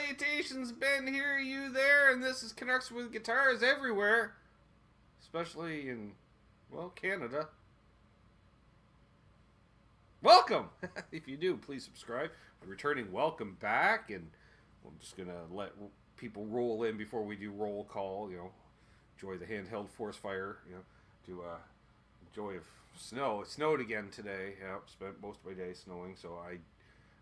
salutations, Ben here, you there, and this is Canucks with Guitars everywhere, especially in, well, Canada. Welcome! If you do, please subscribe. A returning welcome back, and I'm just going to let people roll in before we do roll call, enjoy the handheld force fire, to enjoy of snow. It snowed again today. Spent most of my day snowing, so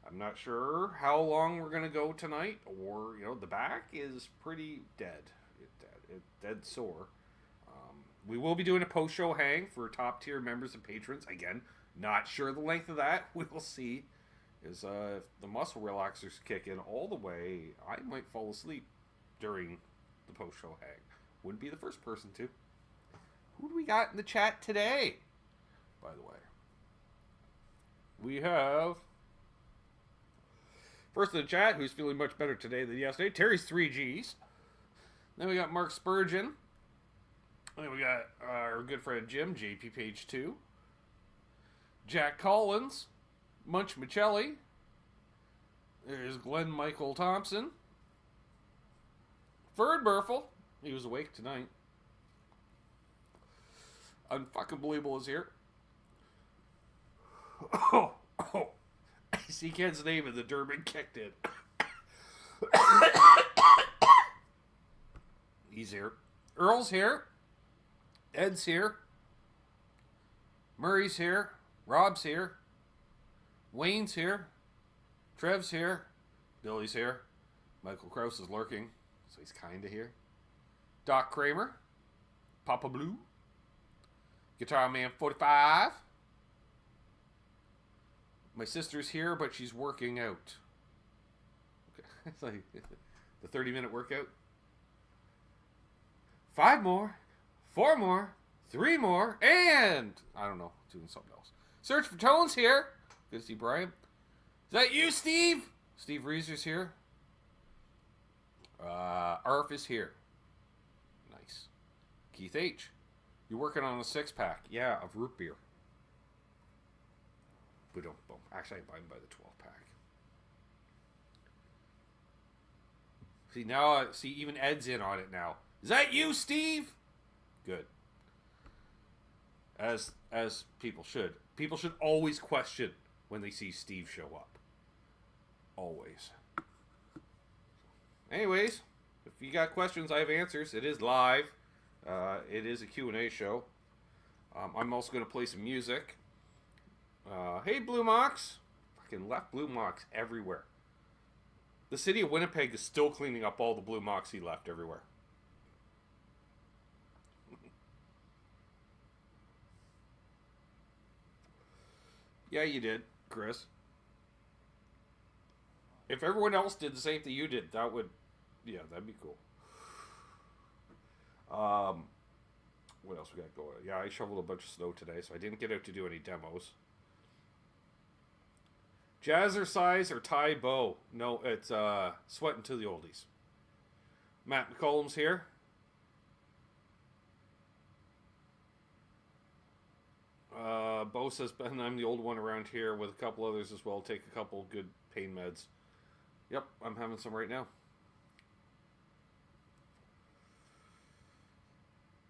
I'm not sure how long we're going to go tonight, or, the back is pretty dead. It's dead sore. We will be doing a post-show hang for top-tier members and patrons. Again, not sure the length of that. We will see. If the muscle relaxers kick in all the way, I might fall asleep during the post-show hang. Wouldn't be the first person to. Who do we got in the chat today, by the way? We have... First in the chat, who's feeling much better today than yesterday, Terry's 3Gs. Then we got Mark Spurgeon. And then we got our good friend Jim, JP Page 2. Jack Collins. Munch Michelli. There's Glenn Michael Thompson. Ferd Burfel. He was awake tonight. Unfucking-believable is here. Oh. I see Ken's name in the Durban kicked in. He's here. Earl's here. Ed's here. Murray's here. Rob's here. Wayne's here. Trev's here. Billy's here. Michael Krause is lurking, so he's kind of here. Doc Kramer. Papa Blue. Guitar Man 45. My sister's here, but she's working out. Okay. It's like the 30-minute workout. 5 more. 4 more. 3 more. And, I don't know, doing something else. Search for Tones here. Good to see Brian. Is that you, Steve? Steve Reeser's here. Arf is here. Nice. Keith H. You're working on a 6-pack. Yeah, of root beer. Boom. Actually, I buy them by the 12-pack. See, now, even Ed's in on it now. Is that you, Steve? Good. As people should. People should always question when they see Steve show up. Always. Anyways, if you got questions, I have answers. It is live. It is a Q&A show. I'm also going to play some music. Hey, Blue Mox. Fucking left Blue Mox everywhere. The city of Winnipeg is still cleaning up all the Blue Mox he left everywhere. Yeah, you did, Chris. If everyone else did the same thing you did, that'd be cool. What else we got going? Yeah, I shoveled a bunch of snow today, so I didn't get out to do any demos. Jazzercise or Ty Bow? No, it's Sweatin' to the Oldies. Matt McCollum's here. Bo says, Ben, I'm the old one around here with a couple others as well. Take a couple good pain meds. Yep, I'm having some right now.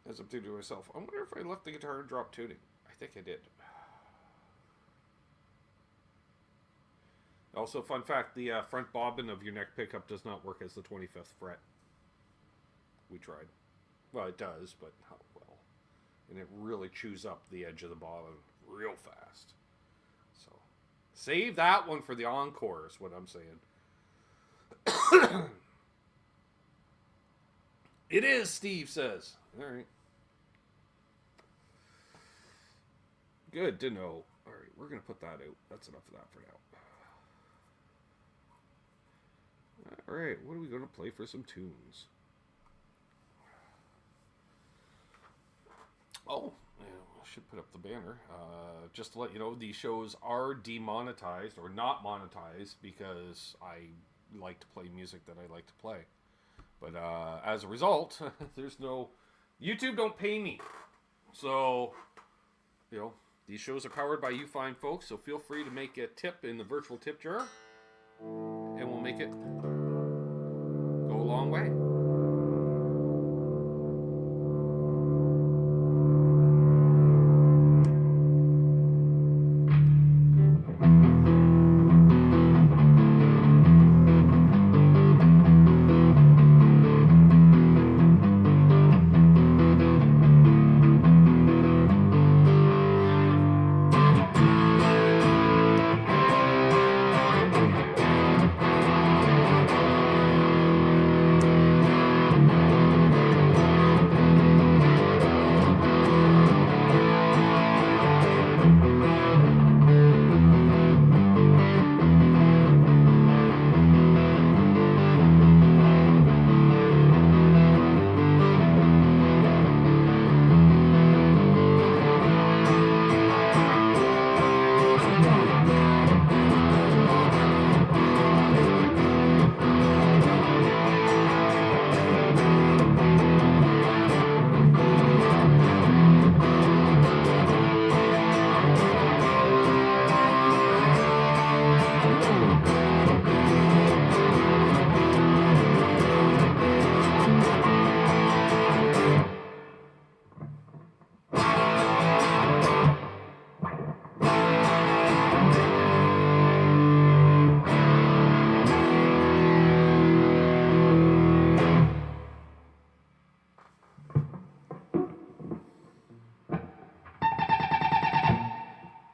As I'm thinking to myself, I wonder if I left the guitar and dropped tuning. I think I did. Also, fun fact, the front bobbin of your neck pickup does not work as the 25th fret. We tried. Well, it does, but not well. And it really chews up the edge of the bobbin real fast. So, save that one for the encore is what I'm saying. It is, Steve says. All right. Good to know. All right, we're going to put that out. That's enough of that for now. All right, what are we going to play for some tunes? Oh, yeah, I should put up the banner. Just to let you know, these shows are demonetized or not monetized because I like to play music that I like to play. But as a result, there's no... YouTube don't pay me. So, these shows are powered by you fine folks, so feel free to make a tip in the virtual tip jar. And we'll make it long way.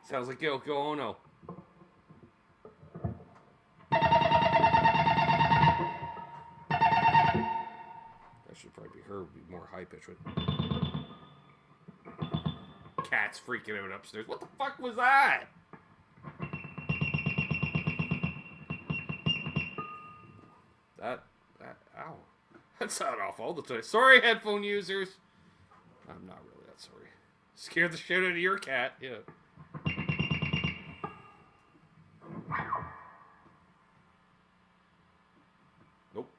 Sounds like Yoko Ono. That should probably be her, be more high pitch. Cat's freaking out upstairs. What the fuck was that? Ow. That sound off all the time. Sorry, headphone users. I'm not really that sorry. Scared the shit out of your cat, yeah. Nope.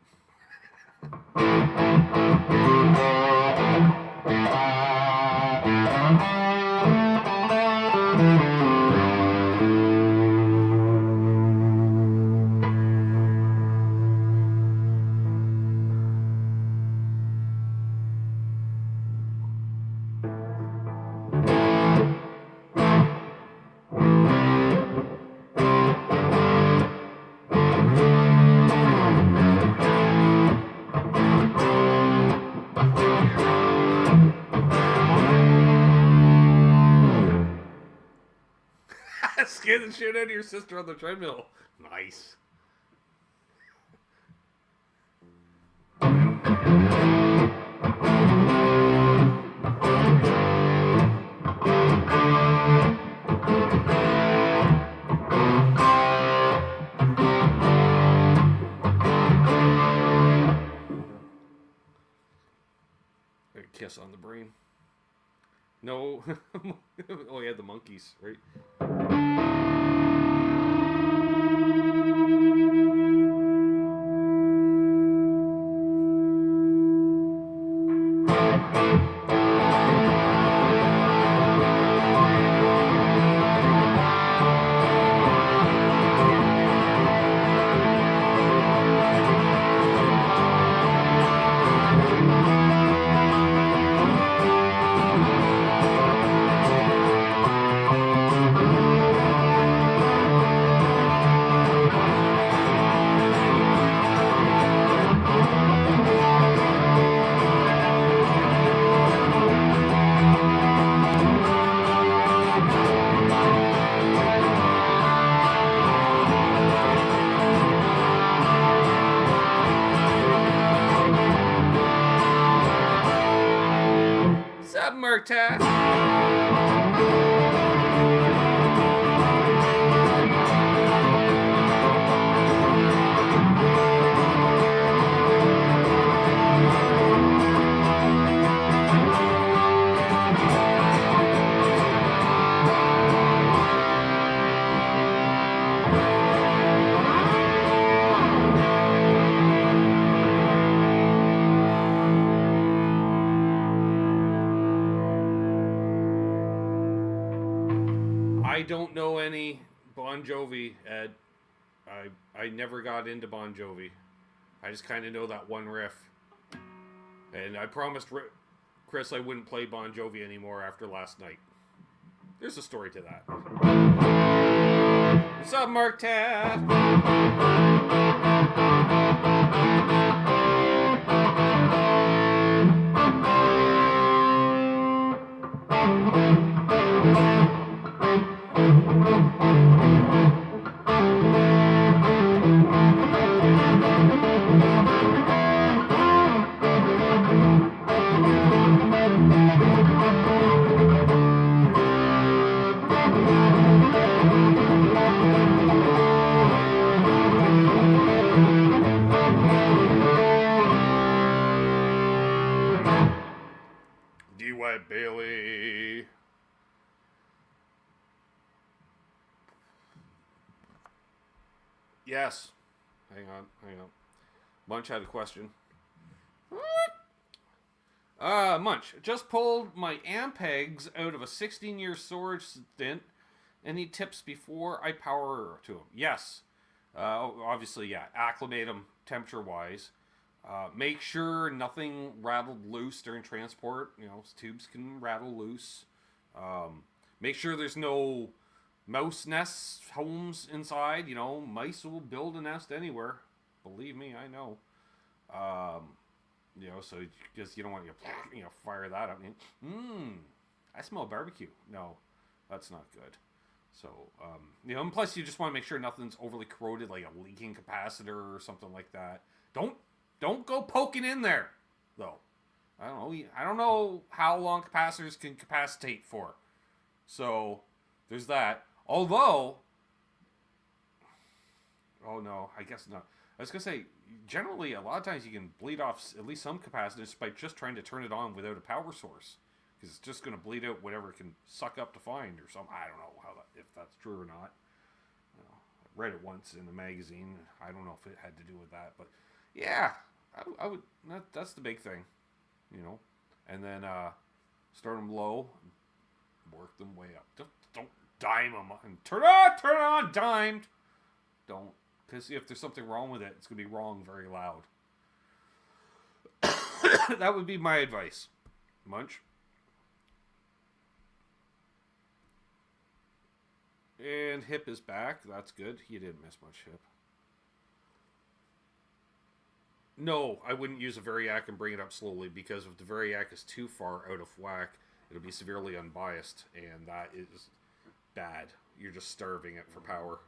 Scare the shit out of your sister on the treadmill. Nice. A kiss on the brain. No. Oh, yeah, the monkeys, right? Submerta. I don't know any Bon Jovi, Ed. I never got into Bon Jovi. I just kind of know that one riff. And I promised Chris I wouldn't play Bon Jovi anymore after last night. There's a story to that. What's up, Mark Taft? D-Wet Bailey. Yes. Hang on. Munch had a question. Munch, just pulled my Ampegs out of a 16-year storage stint. Any tips before I power to them? Yes. Obviously, yeah. Acclimate them temperature-wise. Make sure nothing rattled loose during transport. You know, tubes can rattle loose. Make sure there's no mouse nests, homes inside. You know, mice will build a nest anywhere. Believe me, I know. You know, so just you don't want to fire that up. I smell barbecue. No, that's not good. So, you know, and plus you just want to make sure nothing's overly corroded, like a leaking capacitor or something like that. Don't go poking in there, though. I don't know how long capacitors can capacitate for. So, there's that. Although, oh no, I guess not. I was going to say, generally, a lot of times you can bleed off at least some capacitors by just trying to turn it on without a power source. Because it's just going to bleed out whatever it can suck up to find or something. I don't know if that's true or not. You know, I read it once in the magazine. I don't know if it had to do with that. But, yeah, I would. That's the big thing, you know. And then start them low and work them way up. Don't dime them and turn it on, dimed. Don't. Because if there's something wrong with it, it's going to be wrong very loud. That would be my advice. Munch? And Hip is back. That's good. He didn't miss much, Hip. No, I wouldn't use a variac and bring it up slowly, because if the variac is too far out of whack, it'll be severely unbiased, and that is bad. You're just starving it for power,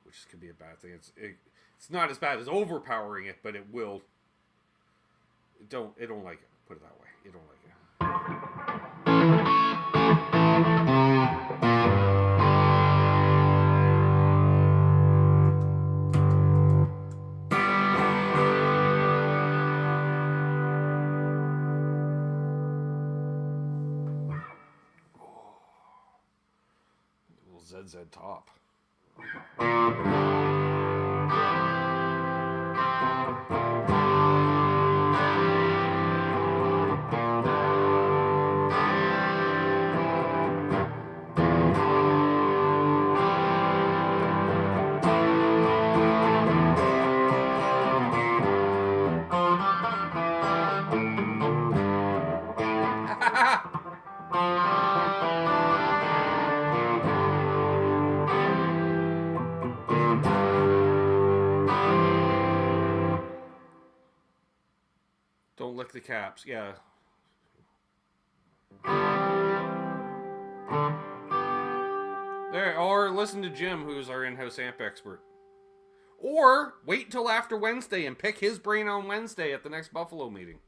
which could be a bad thing. It's not as bad as overpowering it, but it will. It don't like it. Put it that way. It don't like it. ZZ Top. Don't lick the caps. Yeah. There, or listen to Jim, who's our in-house amp expert. Or wait until after Wednesday and pick his brain on Wednesday at the next Buffalo meeting.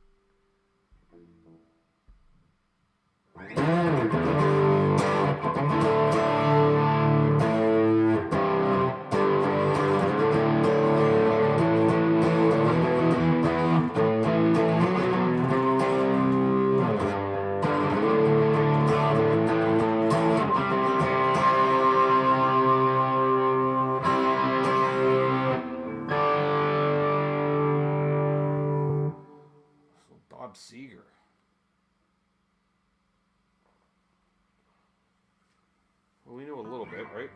Seeger. Well, we know a little bit, right?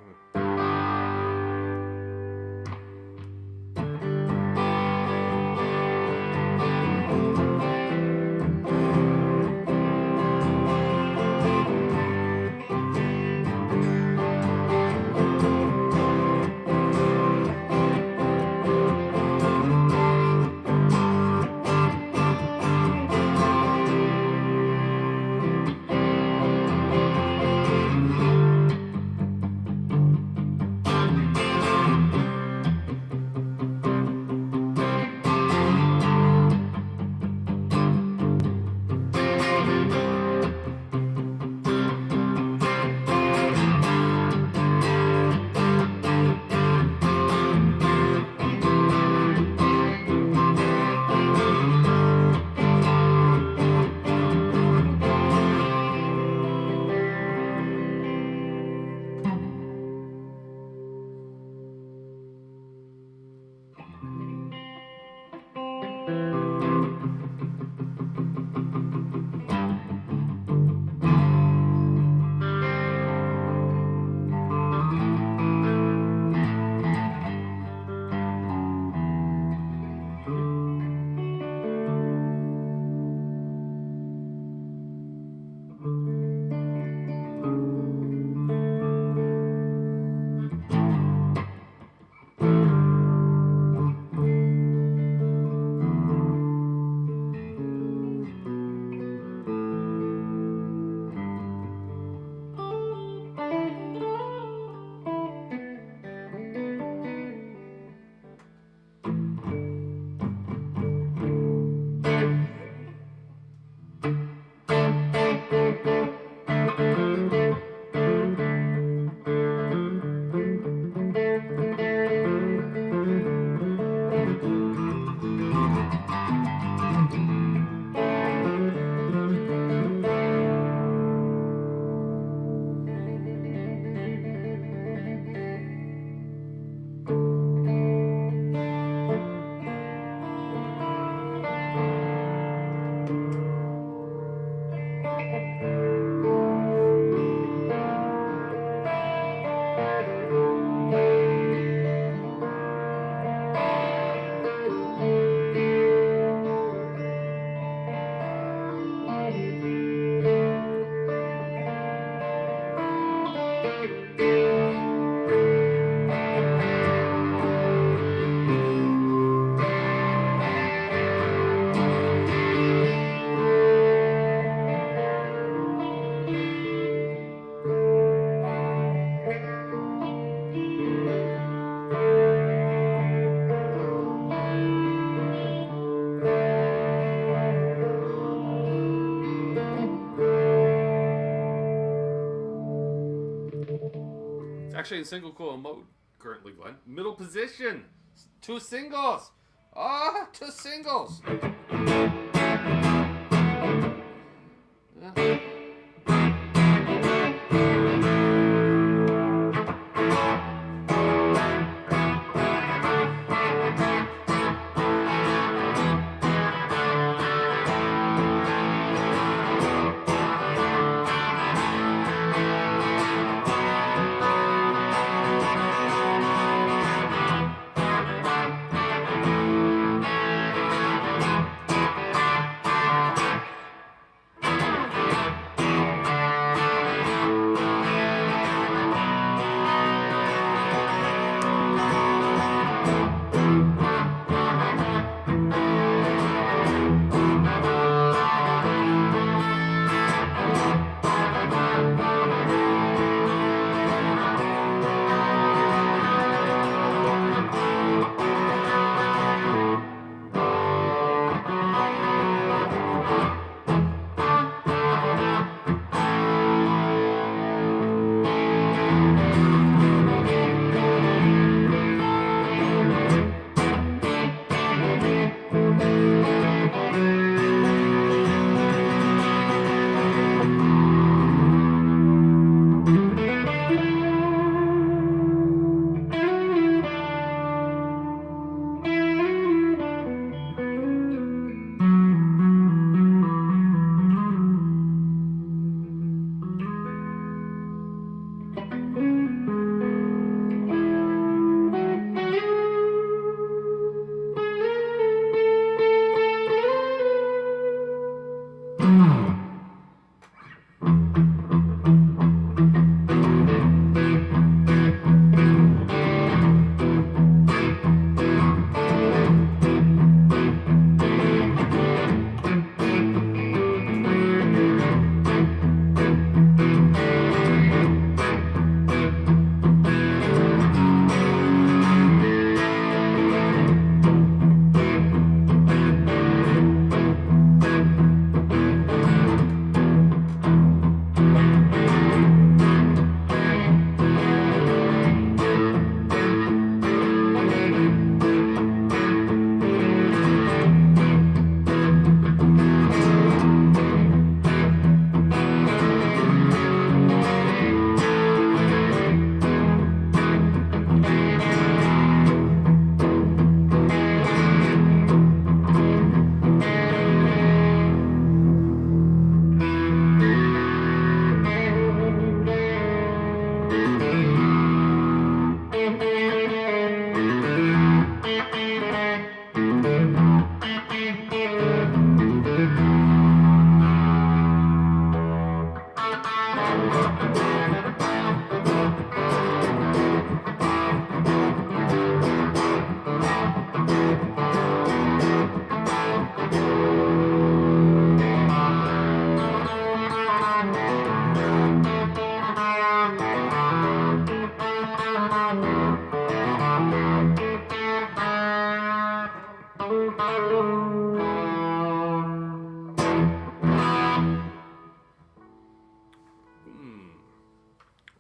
It's actually in single coil mode currently, Glenn. Middle position. 2 singles. Ah, 2 singles.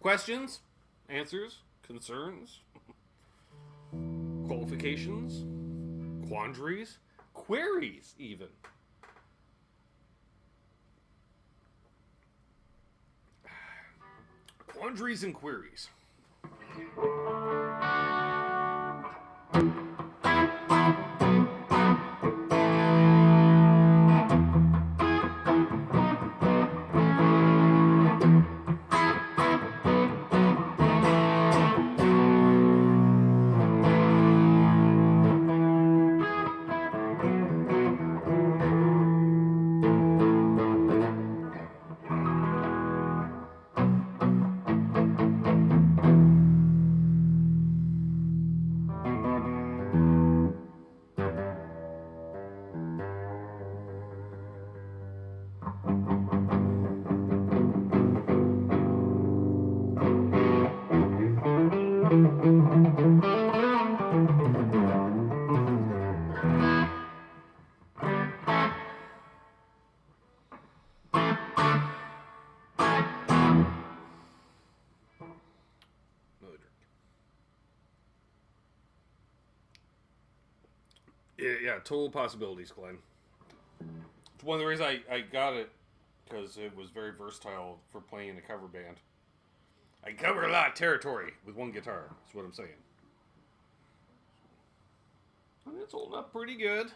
Questions, answers, concerns, qualifications, quandaries, queries, even. Quandaries and queries. Yeah, total possibilities, Glenn. It's one of the reasons I got it, because it was very versatile for playing in a cover band. I cover a lot of territory with one guitar, that's what I'm saying. And it's holding up pretty good.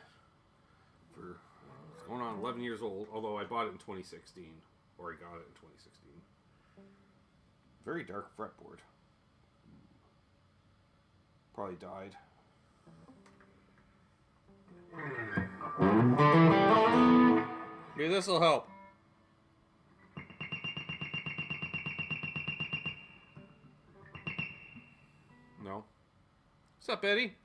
It's going on 11 years old, although I bought it in 2016. Or I got it in 2016. Very dark fretboard. Probably died. Maybe this will help. No. What's up, Eddie?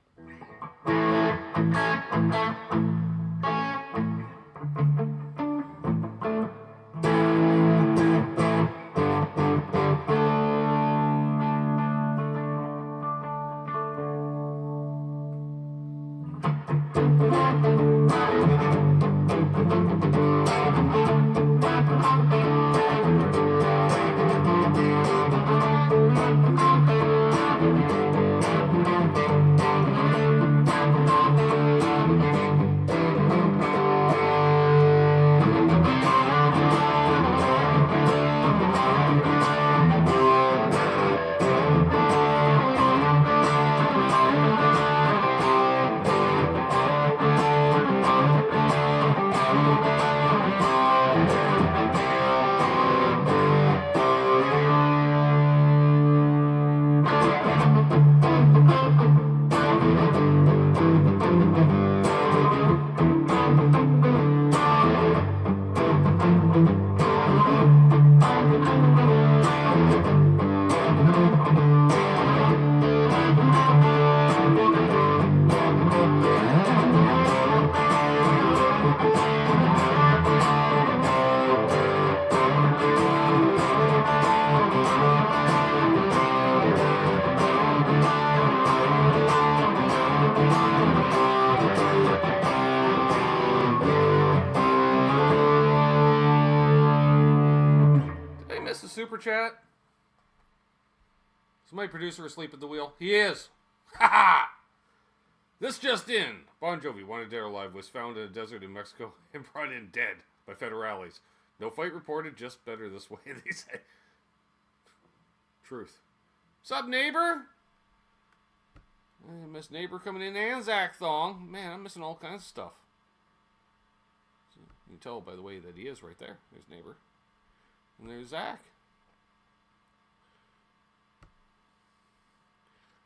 Super chat. Is my producer asleep at the wheel? He is. Ha ha! This just in. Bon Jovi, wanted dead or alive, was found in a desert in Mexico and brought in dead by federales. No fight reported, just better this way, they say. Truth. What's up, neighbor? I miss neighbor coming in and Zach Thong. Man, I'm missing all kinds of stuff. So you can tell by the way that he is right there. There's neighbor. And there's Zach.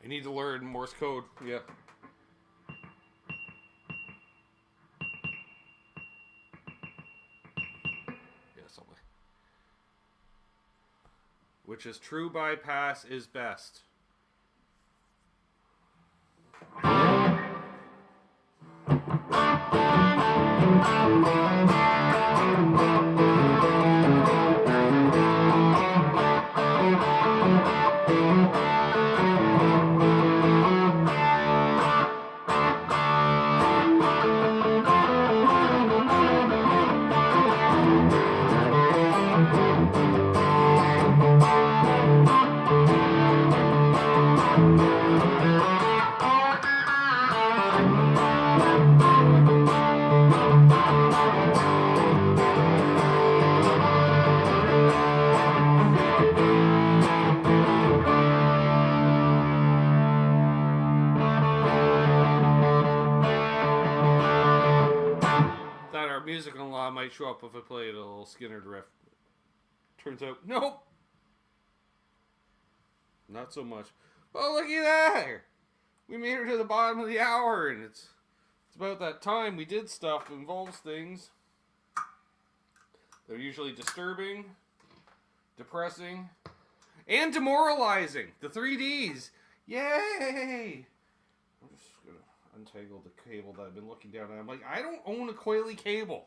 I need to learn Morse code. Yeah. Yeah, something. Which is true bypass is best. Music on law might show up if I played a little Skinner riff. Turns out, nope. Not so much. Oh, looky there! We made it to the bottom of the hour, and it's about that time we did stuff that involves things that are usually disturbing, depressing, and demoralizing. The 3Ds. Yay! I'm just gonna untangle the cable that I've been looking down at. I'm like, I don't own a coily cable.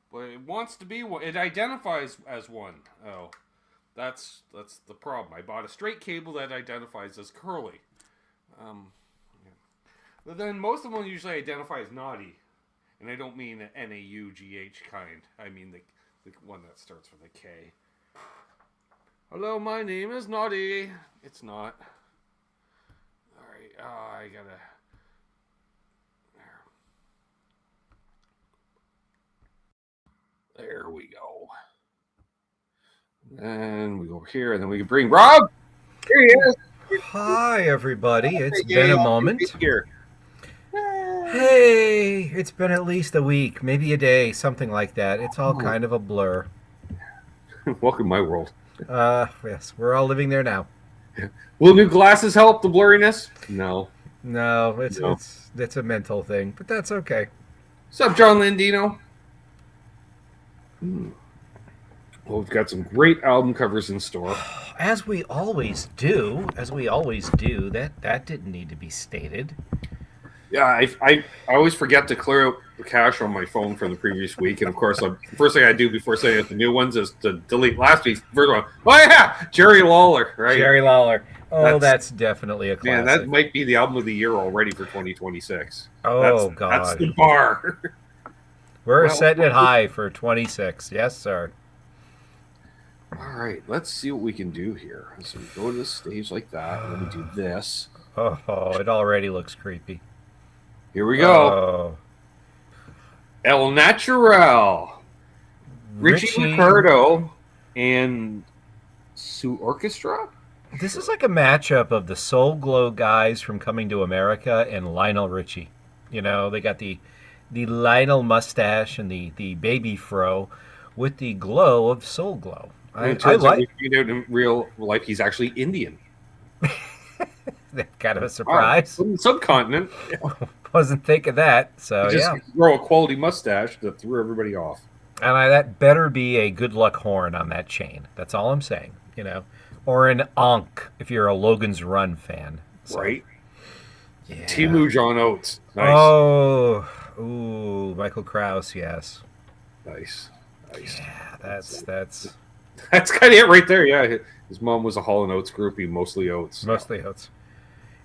But it wants to be one. It identifies as one. Oh. That's the problem. I bought a straight cable that identifies as curly. Yeah. But then most of them usually identify as naughty. And I don't mean the N-A-U-G-H kind. I mean the one that starts with a K. Hello, my name is Naughty. It's not. Alright, I gotta... There. There we go. And we go over here, and then we can bring Rob. Here he is. Hi, everybody. It's been a moment. Here. Hey, it's been at least a week, maybe a day, something like that. It's all kind of a blur. Welcome to my world. Yes, we're all living there now. Will new glasses help the blurriness? No. No, it's a mental thing, but that's okay. What's up, John Landino? Well, we've got some great album covers in store. As we always do, that didn't need to be stated. Yeah, I always forget to clear out the cache on my phone from the previous week, and of course, the first thing I do before setting up the new ones is to delete last week's first one. Oh yeah, Jerry Lawler, right? Jerry Lawler. Oh, that's definitely a classic. Man, that might be the album of the year already for 2026. Oh, God. That's the bar. We're setting it high for 26. Yes, sir. All right, let's see what we can do here. So we go to the stage like that, and then we do this. Oh, it already looks creepy. Here we go. El Natural. Richie Ricardo and Sue Orchestra. This is like a matchup of the Soul Glow guys from Coming to America and Lionel Richie. You know, they got the Lionel mustache and the baby fro with the glow of Soul Glow. I like. We find out in real life he's actually Indian. Kind of a surprise. From the subcontinent. Wasn't thinking that. So he just grow a quality mustache that threw everybody off. And that better be a good luck horn on that chain. That's all I'm saying. You know, or an Ankh if you're a Logan's Run fan. So, right. Yeah. Timu John Oates. Nice. Oh, ooh, Michael Krause. Yes. Nice. Yeah, that's kind of it right there. Yeah, his mom was a Hall & Oates groupie, mostly Oates. Mostly Oates.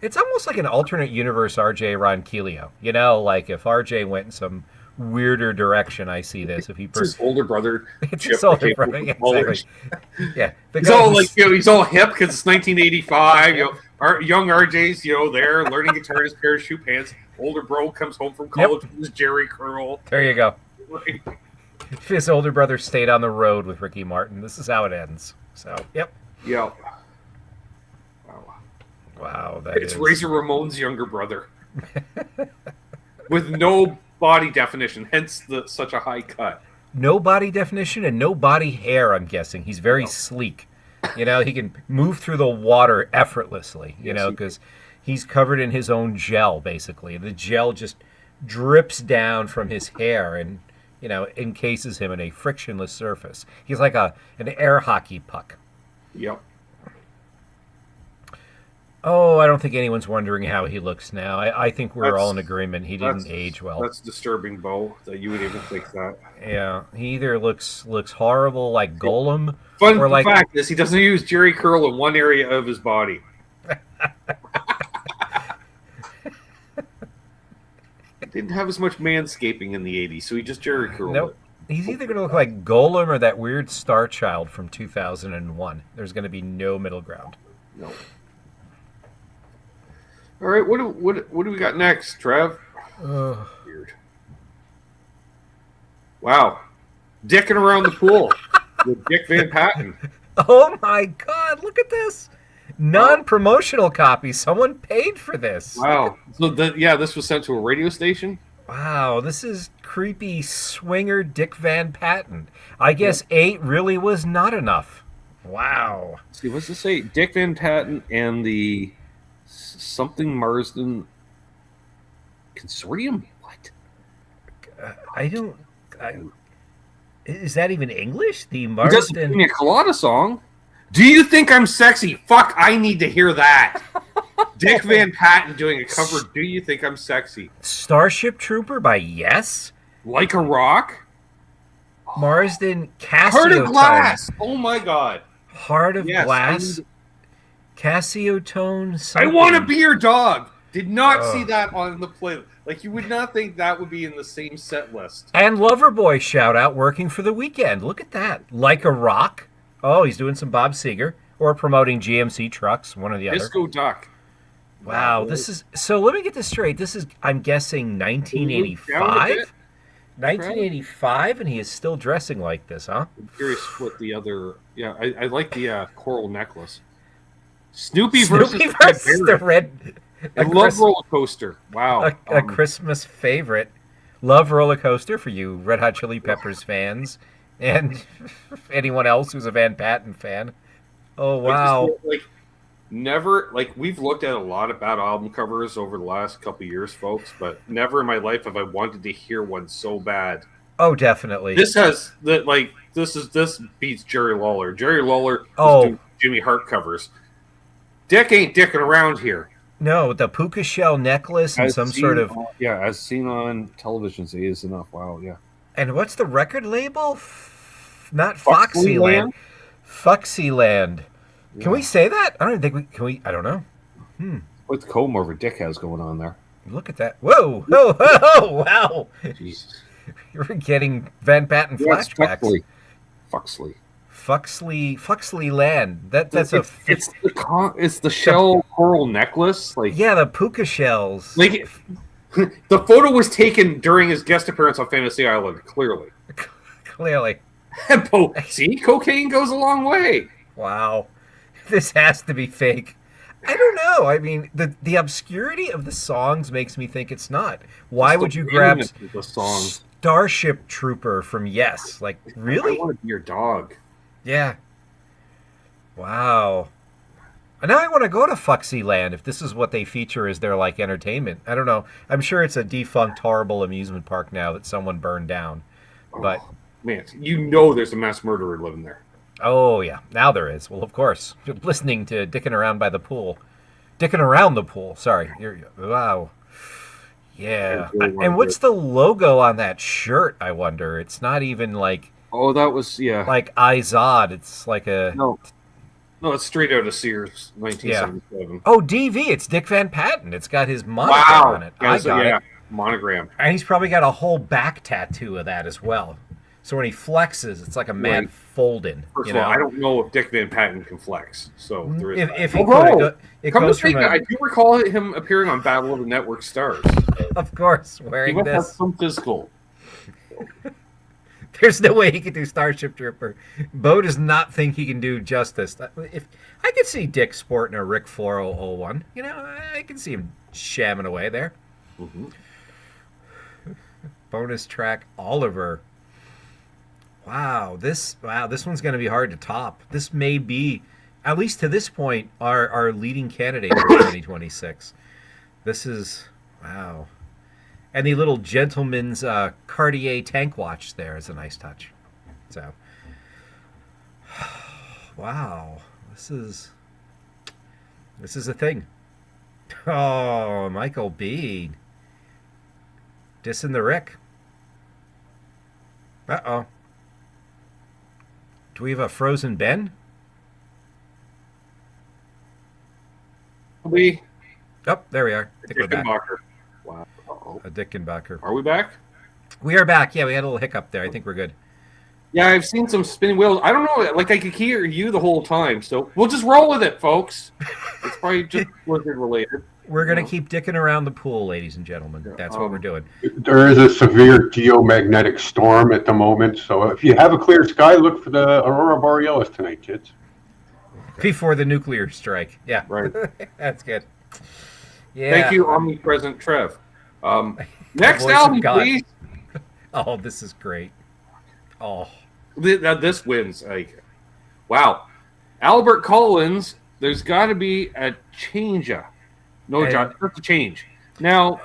It's almost like an alternate universe RJ Ronquillo. You know, like if RJ went in some weirder direction, I see this. If he his older brother. It's his older brother. Yeah, exactly. Yeah. He's all like, he's all hip because it's 1985. Young RJ's, there learning guitar in his parachute pants. Older bro comes home from college with his Jerry curl. There you go. Right. If his older brother stayed on the road with Ricky Martin, this is how it ends. So, yep. Yep. Wow, it's Razor Ramon's younger brother. With no body definition, hence such a high cut. No body definition and no body hair, I'm guessing. He's very sleek. He can move through the water effortlessly, because he's covered in his own gel, basically. The gel just drips down from his hair and, encases him in a frictionless surface. He's like an air hockey puck. Yep. Oh, I don't think anyone's wondering how he looks now. I think we're all in agreement. He didn't age well. That's disturbing, Bo, that you would even think that. Yeah, he either looks horrible like Golem. Fun fact is he doesn't use Jerry curl in one area of his body. Didn't have as much manscaping in the 80s, so he just Jerry curled it. He's either going to look like Golem or that weird Star Child from 2001. There's going to be no middle ground. No. All right, what do we got next, Trev? Weird. Wow, dicking around the pool with Dick Van Patten. Oh my God! Look at this non-promotional copy. Someone paid for this. Wow. So this was sent to a radio station. Wow, this is creepy swinger Dick Van Patten. I guess 8 really was not enough. Wow. Let's see, what's this say? Dick Van Patten and the something Marsden Consortium? What? Is that even English? The Marsden. He does the Pina Colada song. Do you think I'm sexy? Fuck, I need to hear that. Dick Van Patten doing a cover. Do you think I'm sexy? Starship Trooper by Yes. Like a Rock. Marsden Cassiotone. Heart of Glass. Oh my God. Heart of Glass. Cassiotone. I want to be your dog. Did not see that on the playlist. Like, you would not think that would be in the same set list. And Loverboy shout out working for the weekend. Look at that. Like a Rock. Oh, he's doing some Bob Seger or promoting GMC trucks, one or the other. Disco Duck. Wow, this is so. Let me get this straight. This is, I'm guessing, 1985. 1985, and he is still dressing like this, huh? I'm curious what the other. Yeah, I like the coral necklace. Snoopy versus the Red. I love Roller Coaster. Wow. A Christmas favorite. Love Roller Coaster for you Red Hot Chili Peppers fans and anyone else who's a Van Patten fan. Oh, wow. We've looked at a lot of bad album covers over the last couple of years, folks, but never in my life have I wanted to hear one so bad. Oh, definitely. This beats Jerry Lawler. Jerry Lawler is doing Jimmy Hart covers. Dick ain't dicking around here. No, the puka shell necklace and as seen on television is enough. Wow, yeah. And what's the record label? Not Foxyland. Foxyland. Yeah. Can we say that? I don't think we can. I don't know. What the comb over Dick has going on there? Look at that! Whoa! Oh, wow! Jesus, you're getting Van Patten flashbacks. Fuxley Land. It's the shell coral necklace. The puka shells. The photo was taken during his guest appearance on Fantasy Island. Clearly. See, cocaine goes a long way. Wow, this has to be fake. I don't know. I mean, the obscurity of the songs makes me think it's not. Why would you grab the song Starship Trooper from Yes? Like, really? I want to be your dog. Yeah. Wow. And now I want to go to Foxyland if this is what they feature as their entertainment. I don't know. I'm sure it's a defunct, horrible amusement park now that someone burned down. But man, there's a mass murderer living there. Oh yeah, now there is. Well, of course. You're listening to Dickin' Around by the Pool. Dickin' Around the Pool. Sorry. Wow. Yeah. And what's the logo on that shirt, I wonder? It's not even Oh, that was, yeah. Like Izod. It's like a... No, it's straight out of Sears, 1977. Yeah. Oh, DV. It's Dick Van Patten. It's got his monogram on it. I got it. Monogram. And he's probably got a whole back tattoo of that as well. So when he flexes, it's like a man folding. First of all, I don't know if Dick Van Patten can flex. So there is if he could, I do recall him appearing on Battle of the Network Stars. Of course, wearing he this. Have some physical. There's no way he could do Starship Trooper. Bo does not think he can do justice. If I could see Dick sporting a Rick 4001, I can see him shamming away there. Mm-hmm. Bonus track, Oliver. Wow, this one's going to be hard to top. This may be, at least to this point, our leading candidate for 2026. This is, wow. And the little gentleman's Cartier tank watch there is a nice touch. So, wow, this is a thing. Oh, Michael B. Dissing the Rick. Uh-oh. Do we have a Frozen Ben? Oh, there we are. I think we're back. Wow. Uh-oh. A Dickenbacker. Are we back? We are back. Yeah, we had a little hiccup there. I think we're good. Yeah, I've seen some spinning wheels. I don't know. I could hear you the whole time. So we'll just roll with it, folks. It's probably just Blizzard related. We're going to keep dicking around the pool, ladies and gentlemen. That's what we're doing. There is a severe geomagnetic storm at the moment, so if you have a clear sky, look for the Aurora Borealis tonight, kids. Before the nuclear strike. Yeah. Right. That's good. Yeah. Thank you, Omnipresent Trev. Next album, please. Oh, this is great. Oh. This wins. Wow. Albert Collins, there's got to be a change-up. No, John, that's a change. Now,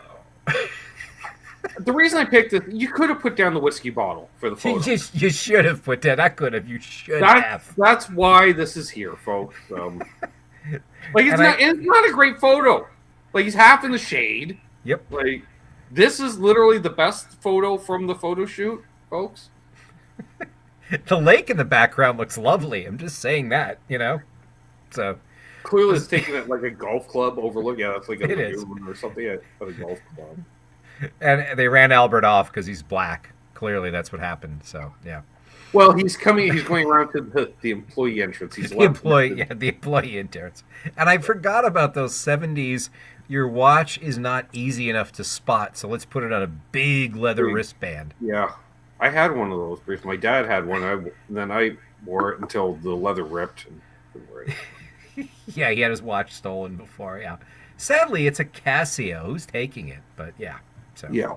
the reason I picked it, you could have put down the whiskey bottle for the photo. You should have put that. I could have. You should have. That's why this is here, folks. It's not a great photo. He's half in the shade. Yep. This is literally the best photo from the photo shoot, folks. The lake in the background looks lovely. I'm just saying that, So. Clearly, it's taking it like a golf club overlook. Yeah, that's like a lagoon or something at a golf club. And they ran Albert off because he's black. Clearly, that's what happened. So, yeah. Well, he's coming. He's going around to the employee entrance. He's The employee interns. And I forgot about those 70s. Your watch is not easy enough to spot, so let's put it on a big leather wristband. Yeah, I had one of those briefs. My dad had one. Then I wore it until the leather ripped. Yeah, he had his watch stolen before. Yeah, sadly, it's a Casio. Who's taking it? But yeah, so yeah.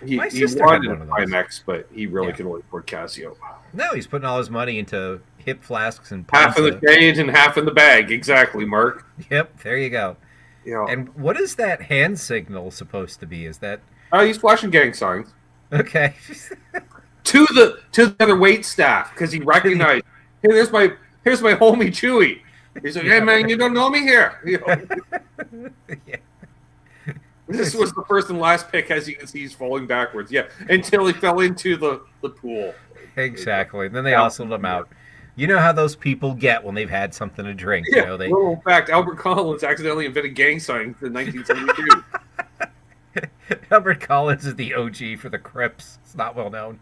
He sister wanted had a one of those. Timex, but he really could only afford Casio. No, he's putting all his money into hip flasks and Half in the Ponza. cage and half in the bag. Exactly, Mark. Yep, there you go. Yeah. And what is that hand signal supposed to be? Is that He's flashing gang signs okay? to the other wait staff because he recognized, hey, here's my homie Chewy. He's like, hey man, you don't know me here. You know? Yeah. This was the first and last pick, as you can see, he's falling backwards. Yeah, until he fell into the pool. Exactly. And then they hustled him out. You know how those people get when they've had something to drink. Yeah. You know, they Little fact: Albert Collins accidentally invented gang signs in 1972. Albert Collins is the OG for the Crips. It's not well known.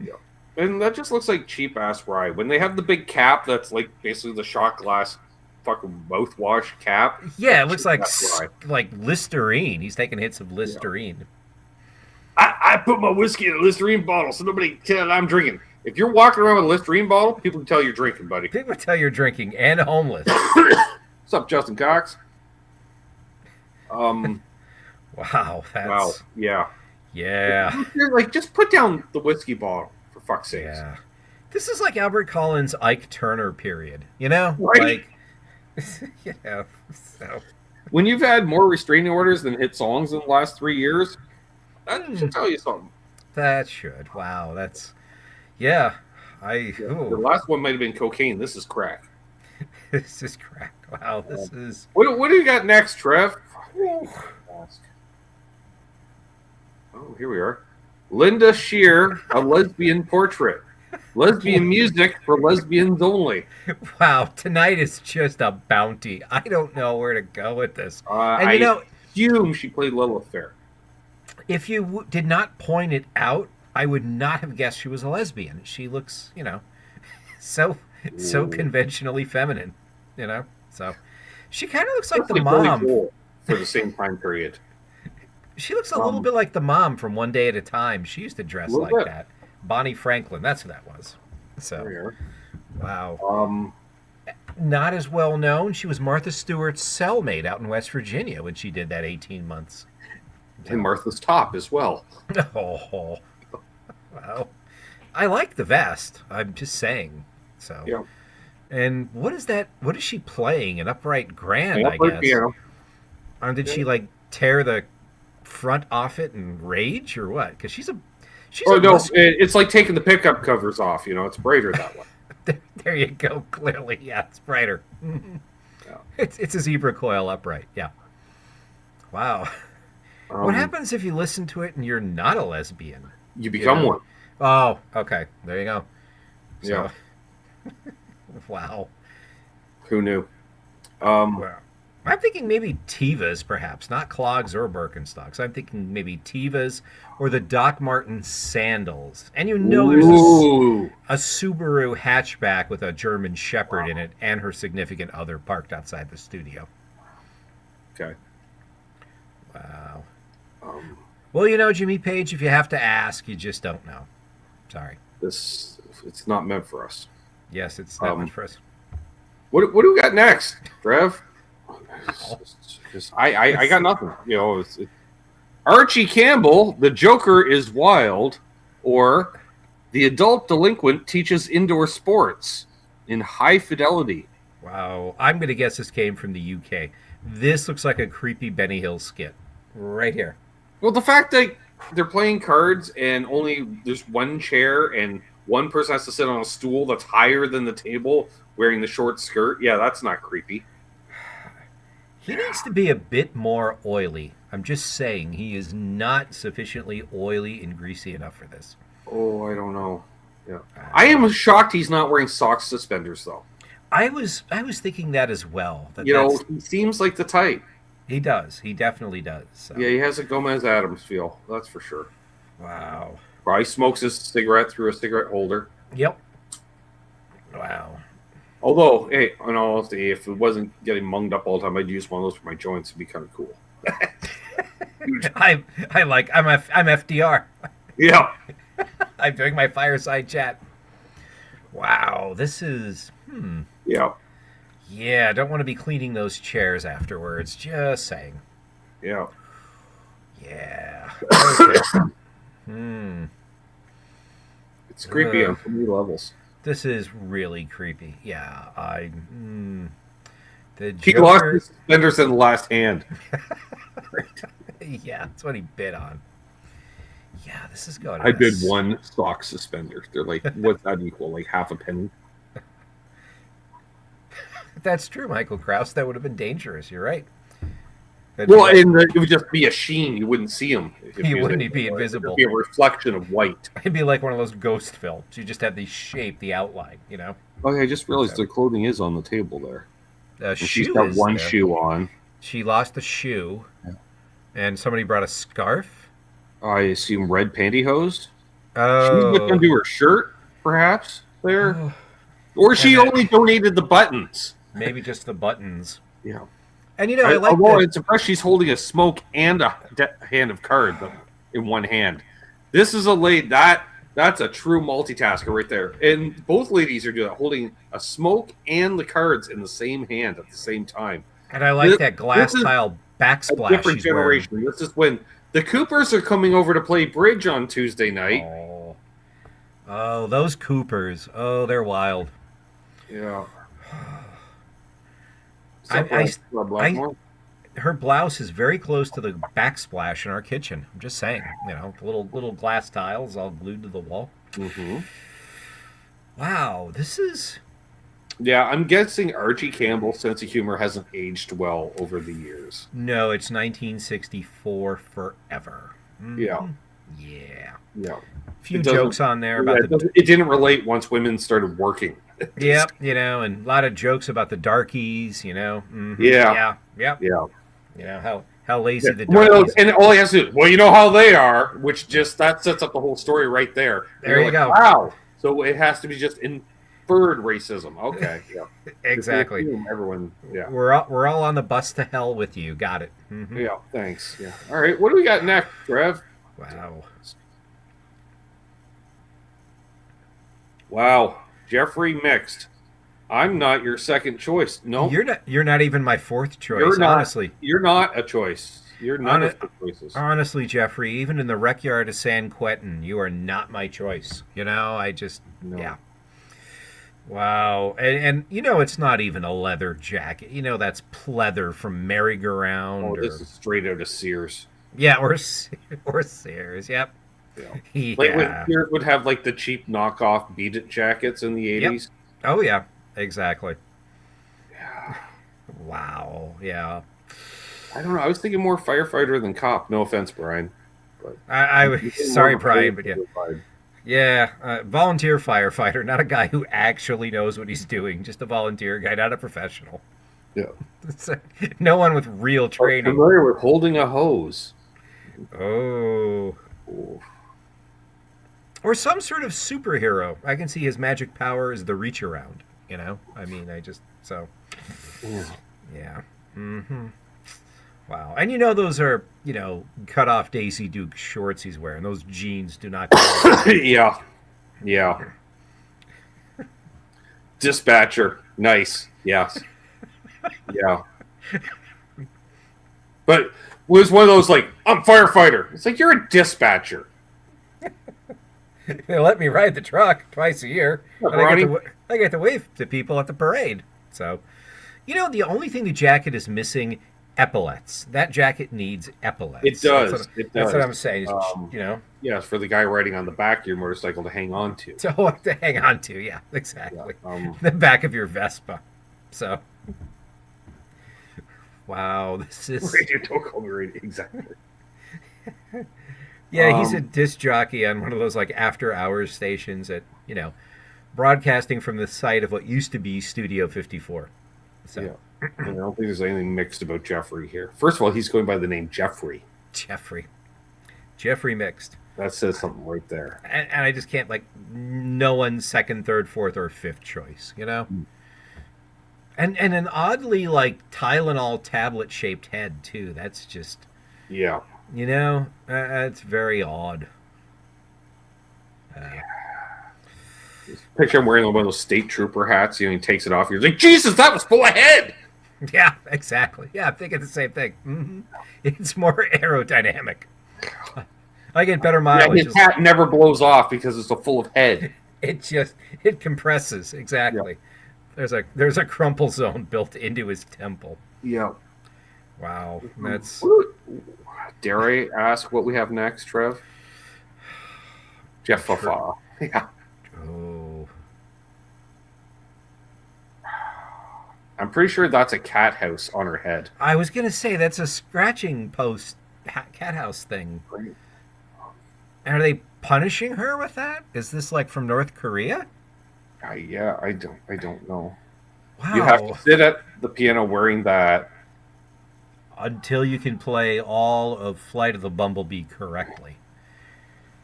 Yeah, and that just looks like cheap ass rye. When they have the big cap, that's like basically the shot glass fucking mouthwash cap. Yeah, it looks like Rye. like Listerine. He's taking hits of Listerine. I put my whiskey in a Listerine bottle so nobody can tell I'm drinking. If you're walking around with a Listerine bottle, people can tell you're drinking, buddy. People tell you're drinking and homeless. What's up, Justin Cox? Wow, that's Wow, yeah. yeah. You're like, just put down the whiskey bottle, for fuck's sake. Yeah. This is like Albert Collins' Ike Turner period. You know? Right. Like, you know, so. When you've had more restraining orders than hit songs in the last 3 years, that should tell you something. That should. Wow, that's... Yeah. The last one might have been cocaine. This is crack. This is crack. Wow, this is... What do you got next, Trev? Oh, here we are. Linda Shear, a lesbian portrait. Lesbian music for lesbians only. Wow, tonight is just a bounty. I don't know where to go with this. And I you know, assume she played Lilith Fair. if you did not point it out, I would not have guessed she was a lesbian. She looks, you know, so conventionally feminine, you know. So she kind of looks like the Billy mom Joel for the same time period. She looks a little bit like the mom from One Day at a Time. She used to dress Little like bit. that. Bonnie Franklin, that's who that was. There So, we are. wow. Not as well known. She was Martha Stewart's cellmate out in West Virginia when she did that 18 months. And Martha's top as well. Oh, wow. I like the vest. I'm just saying. So, Yeah. and what is that? What is she playing? An upright grand, I Upright guess. piano. Did she like tear the front off it and rage or what? Because she's Oh a no, mus- it's like taking the pickup covers off. You know, it's brighter that way. There you go. Clearly, yeah, it's brighter. Yeah. It's a zebra coil upright. Yeah. Wow. What happens if you listen to it and you're not a lesbian? You become one. Oh, okay. There you go. Yeah. Wow. Who knew? Well, I'm thinking maybe Tevas, perhaps, not clogs or Birkenstocks. I'm thinking maybe Tevas or the Doc Martens sandals. And you know there's Ooh. a Subaru hatchback with a German Shepherd in it and her significant other parked outside the studio. Okay. Wow. Um, Well, you know, Jimmy Page, if you have to ask, you just don't know. Sorry. it's not meant for us. Yes, it's not much for us. What do we got next, Trev? I got nothing. You know, Archie Campbell, the Joker is wild, or the adult delinquent teaches indoor sports in high fidelity. Wow. I'm going to guess this came from the UK. This looks like a creepy Benny Hill skit. Right here. Well, the fact that they're playing cards and only there's one chair and one person has to sit on a stool that's higher than the table wearing the short skirt, yeah, that's not creepy. He needs to be a bit more oily. I'm just saying, he is not sufficiently oily and greasy enough for this. Oh, I don't know. Yeah, I am shocked he's not wearing sock suspenders though. I was thinking that as well. You know, he seems like the type. He does. He definitely does. So. Yeah, he has a Gomez Adams feel. That's for sure. Wow. Probably smokes his cigarette through a cigarette holder. Yep. Wow. Although, hey, in all honesty, if it wasn't getting munged up all the time, I'd use one of those for my joints. It'd be kind of cool. I'm FDR. Yeah. I'm doing my fireside chat. Wow, this is Yeah. Yeah, I don't want to be cleaning those chairs afterwards. Just saying. Yeah. Yeah. Okay. It's creepy on so many levels. This is really creepy. Yeah, the He Joker, lost his suspenders in the last hand. yeah, that's what he bid on. Yeah, this is going. I bid one stock suspender. They're like, what's that equal? Like half a penny? That's true, Michael Krause. That would have been dangerous. You're right. Well, and it would just be a sheen. You wouldn't see him. He wouldn't be invisible. It'd be a reflection of white. It'd be like one of those ghost films. You just have the shape, the outline, you know? Oh, yeah, I just realized the clothing is on the table there. She's Shoe got is one there. shoe on. She lost a shoe, and somebody brought a scarf. I assume red pantyhose. Oh. She's looking to her shirt, perhaps, there. Or she only donated the buttons. Maybe just the buttons. Yeah. And you know, I like although that. it's impressed she's holding a smoke and a hand of cards in one hand. This is a lady that's a true multitasker right there. And both ladies are doing that, holding a smoke and the cards in the same hand at the same time. And I like that glass tile backsplash. A different generation. Wearing. This is when the Coopers are coming over to play bridge on Tuesday night. Oh, those Coopers. Oh, they're wild. Yeah. Her blouse is very close to the backsplash in our kitchen. I'm just saying, you know, little glass tiles all glued to the wall. Mm-hmm. Wow, this is. Yeah, I'm guessing Archie Campbell's sense of humor hasn't aged well over the years. No, it's 1964 forever. Mm-hmm. Yeah. Yeah. Yeah. A few jokes on there about it didn't relate once women started working. Yeah, you know, and a lot of jokes about the darkies, you know. Mm-hmm. Yeah. Yeah. Yeah. You know, how lazy the darkies darkies. And all he has to do, well, you know how they are, which that sets up the whole story right there. There you go. Wow. So it has to be just inferred racism. Okay. Yeah. Exactly. Everyone. Yeah. We're all on the bus to hell with you. Got it. Mm-hmm. Yeah. Thanks. Yeah. All right. What do we got next, Trev? Wow. Jeffrey mixed. I'm not your second choice. No, you're not even my fourth choice. Honestly, you're not a choice. You're none of the choices. Honestly, Jeffrey, even in the rec yard of San Quentin, you are not my choice. You know, yeah. Wow, and you know it's not even a leather jacket. You know that's pleather from Merry-Go-Round. Oh, this is straight out of Sears. Yeah, or Sears. Yep. Yeah. Like when Sears would have like the cheap knockoff Beat It jackets in the 80s. Yep. Oh yeah, exactly. Yeah. Wow. Yeah. I don't know. I was thinking more firefighter than cop. No offense, Brian. But sorry, Brian, but yeah. Yeah, volunteer firefighter, not a guy who actually knows what he's doing. Just a volunteer guy, not a professional. Yeah. No one with real training. I'm familiar with holding a hose. Oh. Or some sort of superhero. I can see his magic power is the reach around. You know, I mean, yeah. Mm-hmm. Wow, and you know those are cut off Daisy Duke shorts he's wearing. Those jeans do not. Yeah. Dispatcher, nice. Yes. Yeah. But it was one of those like, I'm firefighter. It's like you're a dispatcher. They let me ride the truck twice a year. I get to wave to people at the parade. So, the only thing the jacket is missing, epaulets. That jacket needs epaulets. It does. That's what I'm saying. Yeah, it's for the guy riding on the back of your motorcycle to hang on to. To hang on to, yeah, exactly. The back of your Vespa. So, wow, this is... Radio, don't call me radio. Exactly. Yeah, he's a disc jockey on one of those like after hours stations at, broadcasting from the site of what used to be Studio 54. So yeah. I don't think there's anything mixed about Jeffrey here. First of all, he's going by the name Jeffrey. Jeffrey mixed. That says something right there. And I just can't, like, no one's second, third, fourth, or fifth choice, you know? And an oddly, like, Tylenol tablet-shaped head, too. That's just, Yeah. you know, it's very odd. Picture him wearing one of those state trooper hats. He takes it off. You're like, Jesus, that was full of head. Yeah, exactly. Yeah, I'm thinking the same thing. Mm-hmm. It's more aerodynamic. I get better mileage. Yeah, his hat never blows off because it's so full of head. It compresses, exactly. Yeah. There's a crumple zone built into his temple. Yeah. Wow, that's. Dare I ask what we have next, Trev? Jeff Fafa. Yeah. Oh. I'm pretty sure that's a cat house on her head. I was gonna say that's a scratching post cat house thing. Right. Are they punishing her with that? Is this like from North Korea? Yeah, I don't know. Wow. You have to sit at the piano wearing that until you can play all of Flight of the Bumblebee correctly.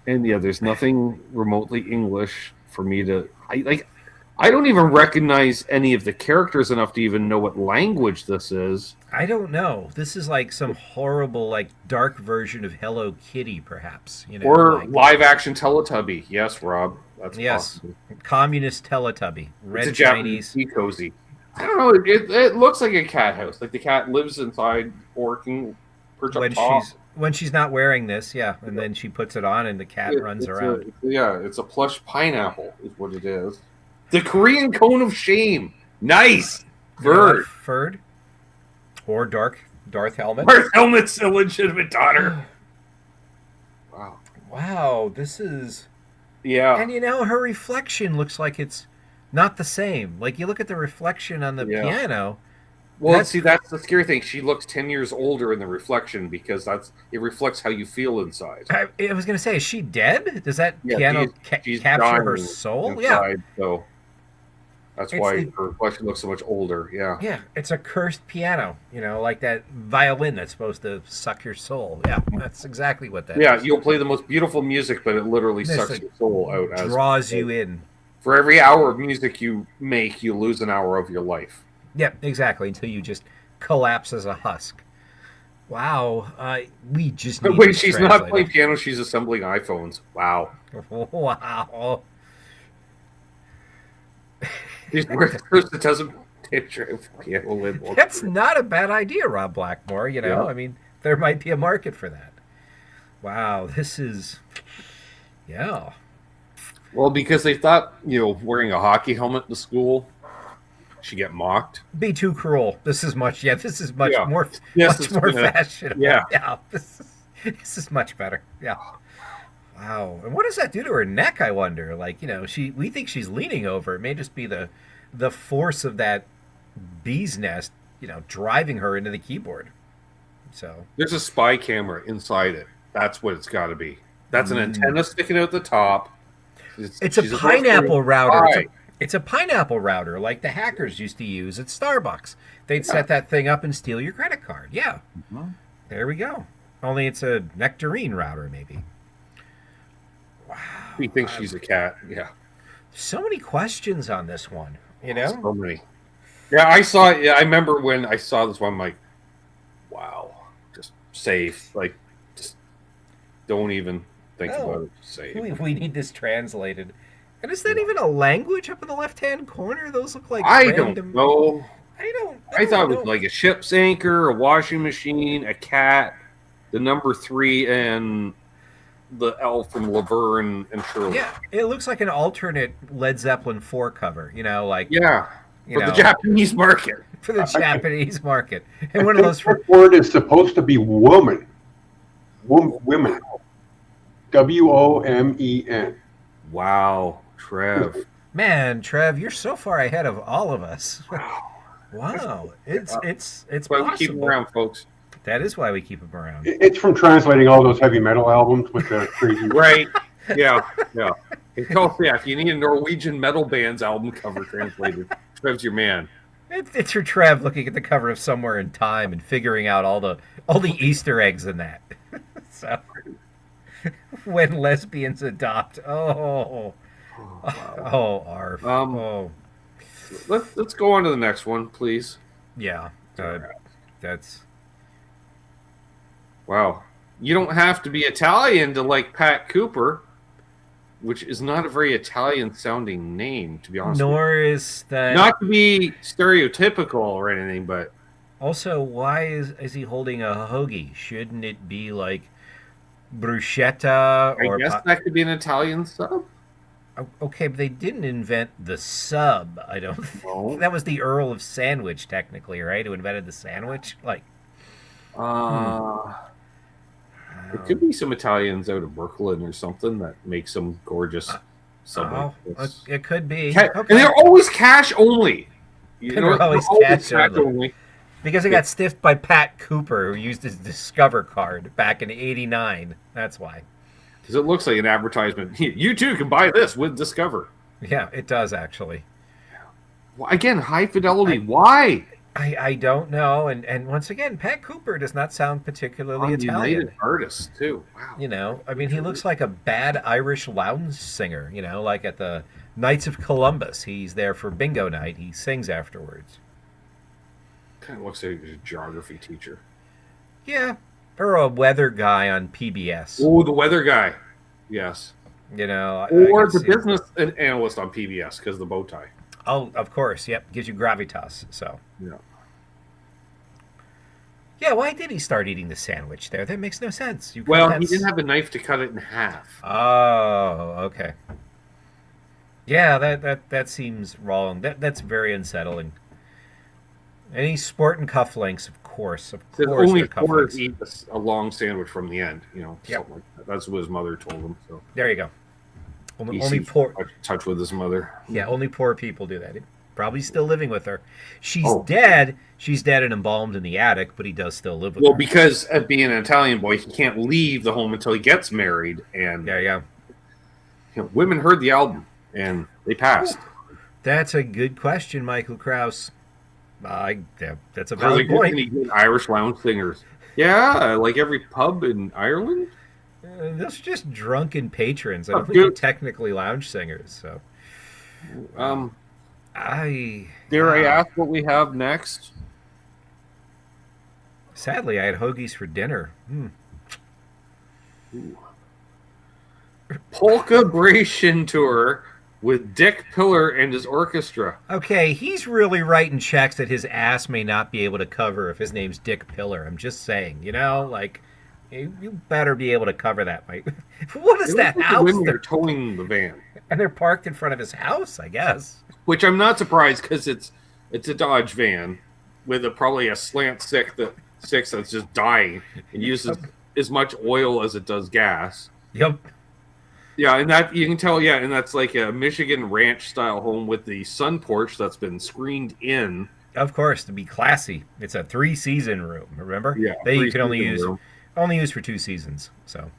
And yeah, there's nothing remotely English for me to. I don't even recognize any of the characters enough to even know what language this is. I don't know. This is like some horrible, like dark version of Hello Kitty, perhaps. You know, or like, live action Teletubby. Yes, Rob. That's possible. Communist Teletubby. Red it's a Chinese. Japanese cozy. I don't know. It looks like a cat house. Like the cat lives inside, working perch up top. When she's not wearing this, yeah, and then she puts it on, and the cat runs around. It's a plush pineapple, is what it is. The Korean cone of shame. Nice. Furred. Furred. Or Darth Helmet. Darth Helmet's illegitimate daughter. Wow. Wow, this is... Yeah. And you know, her reflection looks like it's not the same. Like, you look at the reflection on the piano... Well, that's the scary thing. She looks 10 years older in the reflection because it reflects how you feel inside. I was going to say, is she dead? Does that piano capture her soul? Inside, so that's why her reflection looks so much older. Yeah. Yeah, it's a cursed piano. You know, like that violin that's supposed to suck your soul. Yeah, that's exactly what that is. Yeah, you'll play the most beautiful music, but it literally sucks your soul out. Draws you in. For every hour of music you make, you lose an hour of your life. Yeah, exactly. Until you just collapse as a husk. Wow. We just need when she's not playing piano, she's assembling iPhones. Wow. Wow. She's the person that doesn't picture piano lid. That's not a bad idea, Rob Blackmore. You know, I mean, there might be a market for that. Wow, this is... Yeah. Well, because they thought, wearing a hockey helmet to school... She get mocked. Be too cruel. This is much more fashionable. Yeah. This is much better. Yeah. Wow. And what does that do to her neck? I wonder. Like, we think she's leaning over. It may just be the force of that bee's nest, driving her into the keyboard. So there's a spy camera inside it. That's what it's got to be. That's an antenna sticking out the top. It's a pineapple router. It's a pineapple router like the hackers used to use at Starbucks. They'd set that thing up and steal your credit card. Yeah. Mm-hmm. There we go. Only it's a nectarine router, maybe. Wow. He thinks she's a cat. Yeah. So many questions on this one, So many. Yeah, I remember when I saw this one, I'm like, wow. Just save. Like, just don't even think about it. Save. We need this translated. And is that even a language up in the left-hand corner? Those look like don't know. I thought it was like a ship's anchor, a washing machine, a cat, the number 3, and the L from Laverne and Shirley. Yeah, it looks like an alternate Led Zeppelin 4 cover. For the Japanese market. For the Japanese market. And one of those word is supposed to be woman. Women. WOMEN. Wow. Trev. Man, Trev, you're so far ahead of all of us. Wow. It's why we keep him around, folks. That is why we keep him around. It's from translating all those heavy metal albums with the crazy... Right. Yeah. If you need a Norwegian metal band's album cover translated, Trev's your man. It's your Trev looking at the cover of Somewhere in Time and figuring out all the Easter eggs in that. So... When lesbians adopt. Oh, Wow. oh, arf. Um, Oh, let's go on to the next one, please. yeah. That's Wow. You don't have to be Italian to like Pat Cooper, which is not a very Italian sounding name, to be honest with nor is you. that. Not to be stereotypical or anything, but Also, why is he holding a hoagie? Shouldn't it be like bruschetta I or guess that could be an Italian sub. Okay, but they didn't invent the sub. I don't think No. that was the Earl of Sandwich, technically, right? Who invented the sandwich? Like, There could be some Italians out of Brooklyn or something that make some gorgeous subway. it could be. And they're always cash only. They're always cash only. Because he got stiffed by Pat Cooper, who used his Discover card back in '89. That's why. Because it looks like an advertisement. You too can buy this with Discover. Yeah, it does actually. Well, again, high fidelity. Why? I don't know, and once again, Pat Cooper does not sound particularly Italian. United artist too. Wow. You know, I mean, he looks like a bad Irish lounge singer. You know, like at the Knights of Columbus, he's there for bingo night. He sings afterwards. Kind of looks like a geography teacher. Yeah, or a weather guy on PBS. Oh, the weather guy. Yes. You know, Or I the see. business analyst on PBS because of the bow tie. Oh, of course. Yep, gives you gravitas. So. Yeah. Yeah, why did he start eating the sandwich there? That makes no sense. Well, he didn't have a knife to cut it in half. Oh, okay. Yeah, that seems wrong. That's very unsettling. Any sport and cufflinks, of course. Only they're four cufflinks. eat a long sandwich from the end. Yep. Something like that. That's what his mother told him. So There you go. he Only seems poor. in touch with his mother. Yeah, only poor people do that. Probably still living with her. She's Oh. dead. She's dead and embalmed in the attic, but he does still live with Well, her. because of being an Italian boy, he can't leave the home until he gets married. And There you go. women heard the album and they passed. That's a good question, Michael Krause. That's a I was valid like, point. any good Irish lounge singers? Yeah, like every pub in Ireland. Those are just drunken patrons. I don't think good. they're technically lounge singers. So, Dare I ask what we have next? Sadly, I had hoagies for dinner. Polka Bration Tour with Dick Pillar and his orchestra. Okay, he's really writing checks that his ass may not be able to cover if his name's Dick Pillar. I'm just saying, like, you better be able to cover that, Mike. What is that The house? women are towing the van, And they're parked in front of his house, I guess. which I'm not surprised because it's a Dodge van with probably a slant six that's just dying and uses as much oil as it does gas. Yep. Yeah, and that you can tell. Yeah, and that's like a Michigan ranch style home with the sun porch that's been screened in. Of course, to be classy, it's a 3-season room. Remember? Yeah, They you can only three-season room. use for 2 seasons. So,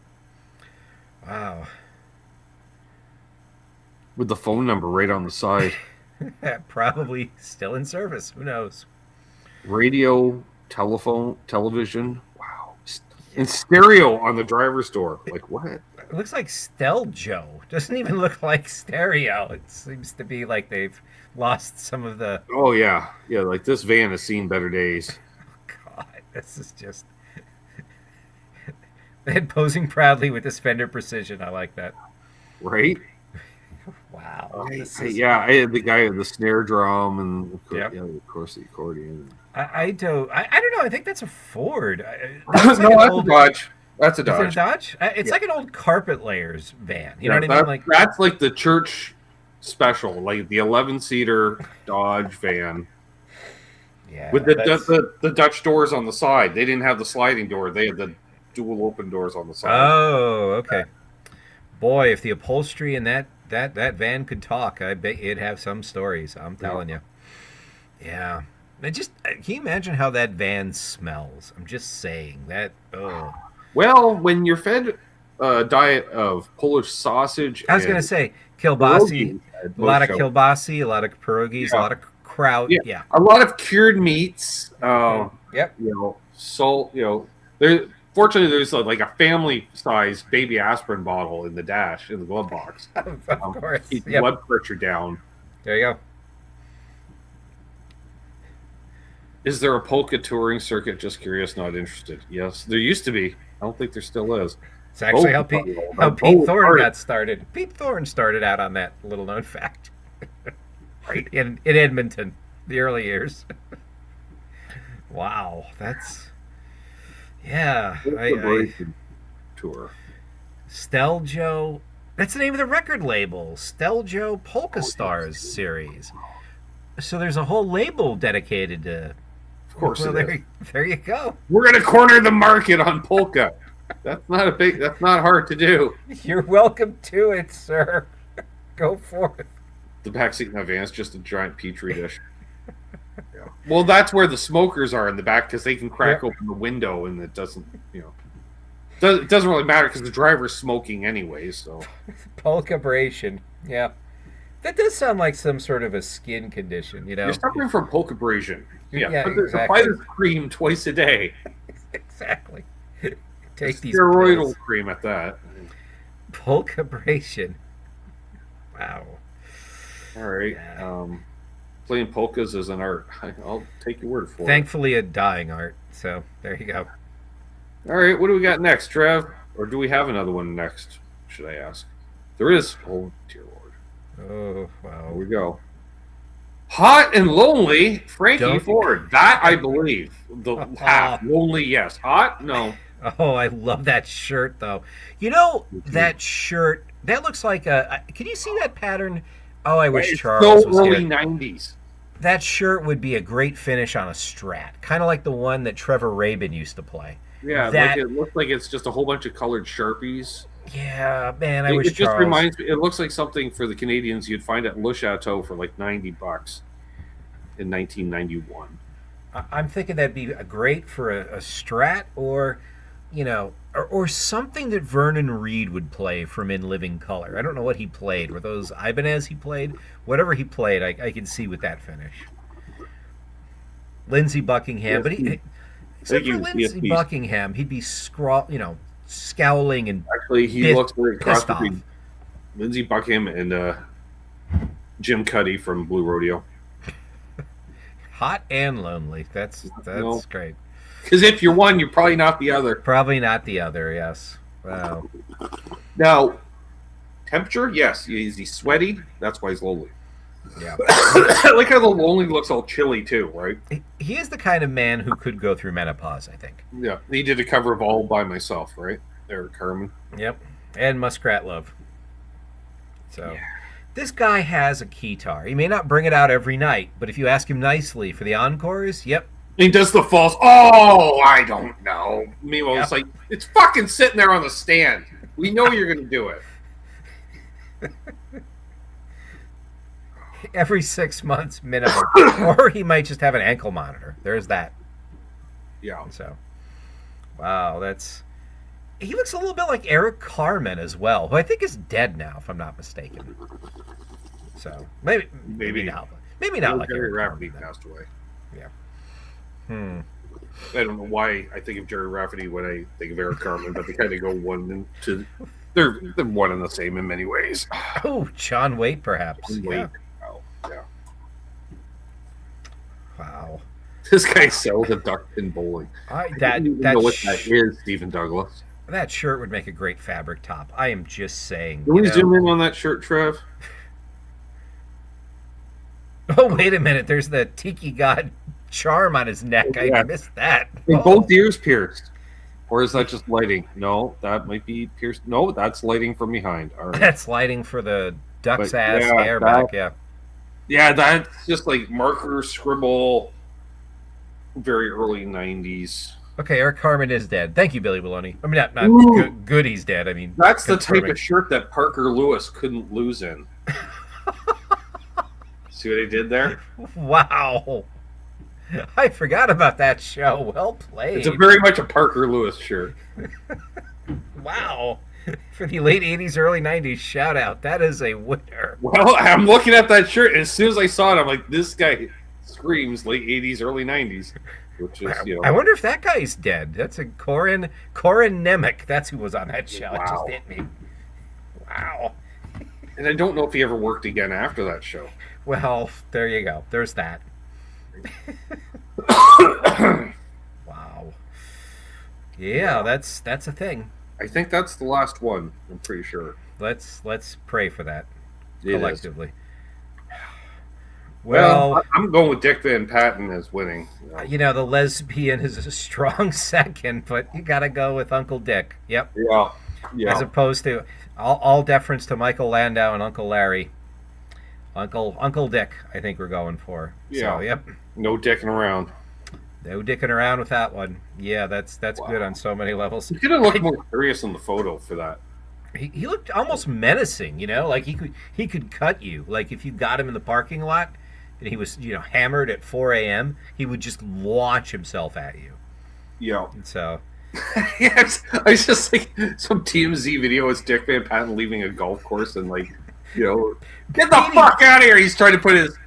wow, With the phone number right on the side. probably still in service. Who knows? Radio, television. Wow. And stereo on the driver's door. Like, what? It looks like Steljo. Doesn't even look like stereo. It seems to be like they've lost some of the. Oh, yeah. Yeah, like this van has seen better days. God, this is just. And posing proudly with this Fender Precision. I like that. Right? Wow. Yeah, I had the guy with the snare drum and Yep. of course the accordion. I don't know. I think that's a Ford. No, that's a Dodge. That's a Is it a Dodge. Dodge? It's like an old carpet layers van. You know what I that- mean? Like that's like the church special, like the 11-seater Dodge van yeah, with the Dutch doors on the side. They didn't have the sliding door; they had the dual open doors on the side. Oh, okay. Boy, if the upholstery in that van could talk, I bet it'd have some stories. I'm telling you. Yeah. Can you imagine how that van smells? I'm just saying that. Oh. Well, when you're fed a diet of Polish sausage, I was going to say kielbasi, pierogies, a lot of show. kielbasi, a lot of pierogies, a Yeah. lot of kraut. Yeah. a lot of cured meats. Yep. Salt. Fortunately, there's like a family-sized baby aspirin bottle in the dash in the glove box. Of course. Keep Yep. blood pressure down. There you go. Is there a polka touring circuit? Just curious, not interested. Yes, there used to be. I don't think there still is. It's actually how Pete Thorne got started. Pete Thorne started out on that little-known fact. Right. In Edmonton, the early years. Wow, that's... Yeah. Tour. Steljo... That's the name of the record label. Steljo Polka Stars series. So there's a whole label dedicated to... Of course Well, there you go. We're going to corner the market on polka. That's not hard to do. You're welcome to it, sir. Go for it. The backseat in that van is just a giant petri dish. Yeah. Well, that's where the smokers are in the back because they can crack open the window and it doesn't, it doesn't really matter because the driver's smoking anyway. So Polka-bration. Yeah. That does sound like some sort of a skin condition, You're suffering from polka abrasion. Yeah, but exactly. Buy this cream twice a day. Exactly. Take these steroidal pills. cream at that. Polka-bration. Wow. All right. Yeah. Playing polkas is an art. I'll take your word for it. Thankfully, a dying art. So there you go. All right. What do we got next, Trev? Or do we have another one next? Should I ask? There is. Oh, dear Lord. Oh, wow. Here we go. Hot and lonely, Frankie Ford. That I believe. The half. Lonely, yes. Hot, no. Oh, I love that shirt, though. That shirt, that looks like a... Can you see that pattern? Oh, I wish Charles was early here. 90s. That shirt would be a great finish on a Strat. Kind of like the one that Trevor Rabin used to play. Yeah, it looks like it's just a whole bunch of colored Sharpies. Yeah, man, I wish It just Charles... reminds me, it looks like something for the Canadians you'd find at Le Chateau for like $90 in 1991. I'm thinking that'd be great for a Strat or something that Vernon Reid would play from In Living Color. I don't know what he played. Were those Ibanez he played? Whatever he played, I can see with that finish. Lindsey Buckingham, but except for Lindsey Buckingham, he'd be scowling and actually he looks like a cross off. between Lindsey Buckingham and Jim Cuddy from Blue Rodeo. Hot and lonely. That's great. Because if you're one, you're probably not the other. Probably not the other. Yes. Wow. Now, temperature, yes. Is he sweaty? That's why he's lonely. Yeah. I like how the lonely looks all chilly too, right? He is the kind of man who could go through menopause, I think. Yeah. He did a cover of All by Myself, right? Eric Carmen. Yep. And Muskrat Love. So, this guy has a keytar. He may not bring it out every night, but if you ask him nicely for the encores, yep. He does the false. Oh, I don't know. Meanwhile, it's like it's fucking sitting there on the stand. We know you're going to do it. Every 6 months minimum, or he might just have an ankle monitor. There's that. Yeah. So, wow, he looks a little bit like Eric Carmen as well, who I think is dead now, if I'm not mistaken. So maybe not. Maybe not like Jerry Eric Rafferty Carmen. passed away. Yeah. I don't know why I think of Jerry Rafferty when I think of Eric Carmen, but they kind of go one to. They're one and the same in many ways. Oh, John Waite, perhaps. John Waite. Yeah. Oh, yeah. Wow. This guy sells a duck pin bowling. I don't know what that is, Stephen Douglas. That shirt would make a great fabric top. I am just saying. Can we zoom in on that shirt, Trev? Oh, wait a minute. There's the Tiki God charm on his neck. Oh, yeah. I missed that. Both ears pierced. Or is that just lighting? No, that might be pierced. No, that's lighting from behind. All right. That's lighting for the duck's ass hair back, yeah. Yeah, that's just like marker, scribble, very early 90s. Okay, Eric Carmen is dead. Thank you, Billy Baloney. I mean, not good he's dead. I mean, that's the type of shirt that Parker Lewis couldn't lose in. See what I did there? Wow. I forgot about that show. Well played. It's very much a Parker Lewis shirt. Wow. For the late 80s, early 90s, shout out. That is a winner. Well, I'm looking at that shirt, and as soon as I saw it, I'm like, this guy screams late 80s, early 90s, which is, I wonder if that guy's dead. That's a Corin Nemec. That's who was on that show. Wow. It just hit me. Wow. And I don't know if he ever worked again after that show. Well, there you go. There's that. Wow. Yeah, that's a thing. I think that's the last one. I'm pretty sure. Let's pray for that It collectively. is. Well, I'm going with Dick Van Patten as winning. The lesbian is a strong second, but you got to go with Uncle Dick. Yep. Yeah. As opposed to all deference to Michael Landau and Uncle Larry. Uncle Dick, I think we're going for. Yeah. So, yep. No dicking around. No dicking around with that one. Yeah, that's good on so many levels. He could have looked more serious in the photo for that. He looked almost menacing, like he could cut you. Like if you got him in the parking lot and he was, hammered at 4 a.m., he would just launch himself at you. Yeah. And so Yes, I was just like some TMZ video is Dick Van Patten leaving a golf course and get the fuck out of here. He's trying to put his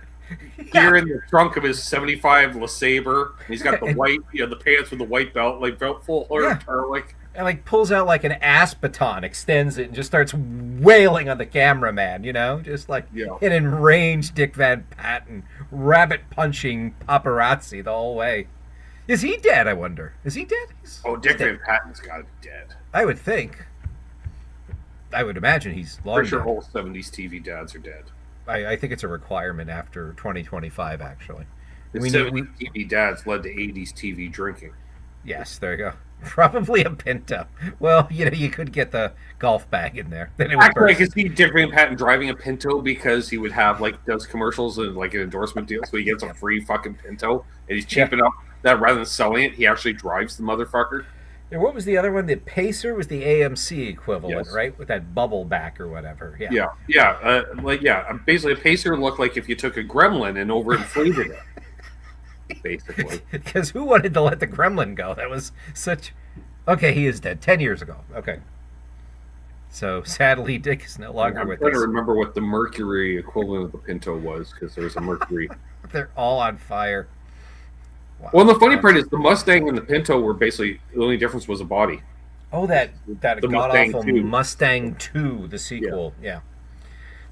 gear in the trunk of his 75 LeSabre. He's got the white, the pants with the white belt, like belt full turtleneck. And pulls out like an ass baton, extends it, and just starts wailing on the cameraman, just like an enraged Dick Van Patten, rabbit punching paparazzi the whole way. Is he dead, I wonder? Is he dead? Dick Van Patten's got to be dead. I would think. I would imagine he's long Pretty sure dead. all 70s TV dads are dead. I think it's a requirement after 2025, actually. The 70s TV dads led to 80s TV drinking. Yes, there you go. Probably a Pinto. Well, you could get the golf bag in there. Then it would Actually, I could see Dick Van Patten driving a Pinto because he would have does commercials and an endorsement deal, so he gets a free fucking Pinto, and he's cheap enough that rather than selling it, he actually drives the motherfucker. And what was the other one? The Pacer was the AMC equivalent, Yes. right? With that bubble back or whatever. Yeah. Basically, a Pacer looked like if you took a Gremlin and overinflated it. Basically, because who wanted to let the Gremlin go? That was such. Okay, he is dead 10 years ago. Okay, so sadly, Dick is no longer with us. I'm trying to remember what the Mercury equivalent of the Pinto was because there was a Mercury. They're all on fire. Wow. Well, and the funny part is the Mustang and the Pinto were basically the only difference was a body. Oh, that The god Mustang awful 2. Mustang 2, the sequel. Yeah.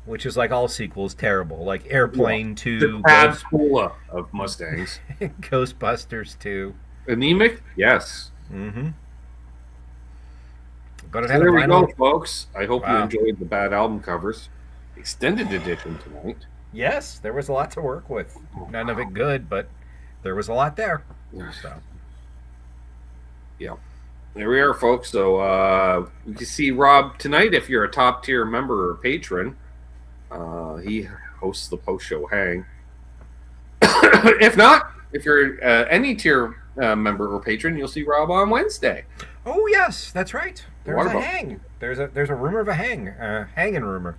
Which is like all sequels, terrible. Like Airplane 2, The Padula of Mustangs. Ghostbusters 2. Anemic? Yes. Mm-hmm. But So there we go, folks. I hope you enjoyed the bad album covers. Extended edition tonight. Yes, there was a lot to work with. None of it good, but there was a lot there. So. Yeah. There we are, folks. So you can see Rob tonight if you're a top tier member or patron. He hosts the post show Hang. If not, if you're any tier member or patron, you'll see Rob on Wednesday. Oh yes, that's right. There's What a about- hang. There's a rumor of a hanging rumor.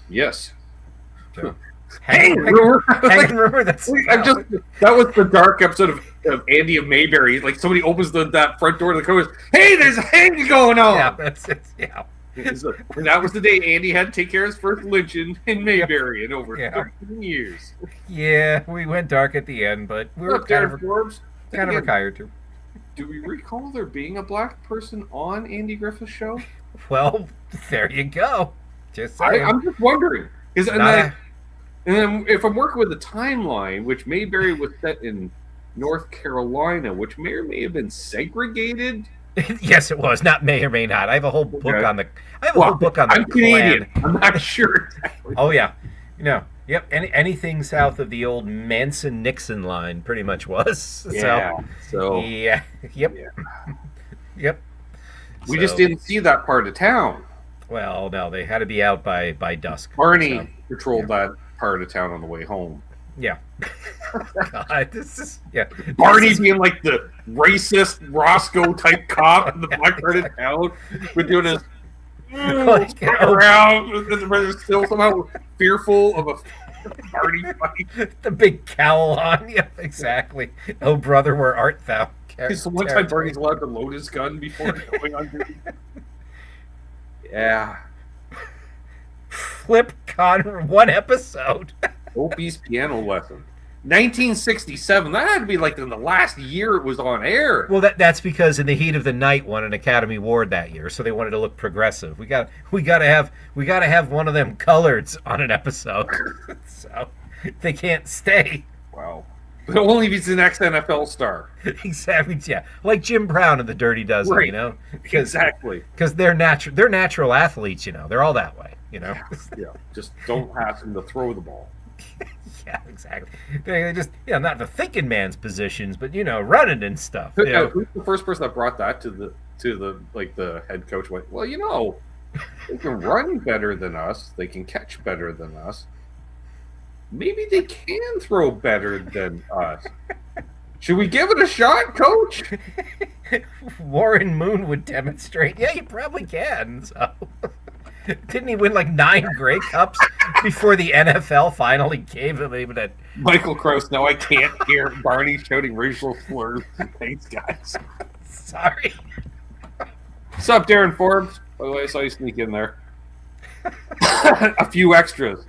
Yes. So, Hanging rumor. hanging rumor. That was the dark episode of Andy of Mayberry. Like somebody opens that front door to the coast. Hey, there's a hang going on. Yeah, that's it. Yeah. And that was the day Andy had to take care of his first lynching in Mayberry in over 13 years. Yeah, we went dark at the end, but we were kind of retired too. Do we recall there being a black person on Andy Griffith's show? Well, there you go. Just saying. I'm just wondering. And then if I'm working with a timeline, which Mayberry was set in North Carolina, which may or may have been segregated. Yes, it was. Not may or may not. I have a whole book on the. I'm Canadian. I'm not sure exactly. Oh yeah, Yep. Anything south of the old Manson-Nixon line pretty much was. Yeah. Yeah. Yep. Yeah. Yep. We just didn't see that part of town. Well, no, they had to be out by dusk. Barney patrolled that part of town on the way home. Yeah. God, this is Barney being like the racist Roscoe type cop in the black part of town, but doing his around, but still somehow fearful of a Barney fight. The big cowl on. Yeah, exactly. Oh, brother, where art thou? Because the one time Barney's allowed to load his gun before going on duty. Yeah. Flip Connor, one episode. Opie's piano lesson. 1967. That had to be like in the last year it was on air. Well, that's because In the Heat of the Night won an Academy Award that year, so they wanted to look progressive. We got to have one of them coloreds on an episode, so they can't stay. Wow. But only if he's the next NFL star. Exactly. Yeah, like Jim Brown in The Dirty Dozen. Right. You know, Exactly. Because they're natural athletes. You know, they're all that way. You know. Yeah. Just don't ask him to throw the ball. Yeah, exactly. They just, not the thinking man's positions, but running and stuff. You know? Who's the first person that brought that to the head coach? Went, well, they can run better than us. They can catch better than us. Maybe they can throw better than us. Should we give it a shot, Coach? Warren Moon would demonstrate. Yeah, you probably can. So. Didn't he win like 9 Grey Cups before the NFL finally gave him even a... Michael Krause, no, I can't hear Barney shouting racial slurs. Thanks, guys. Sorry. What's up, Darren Forbes? By the way, I saw you sneak in there. A few extras.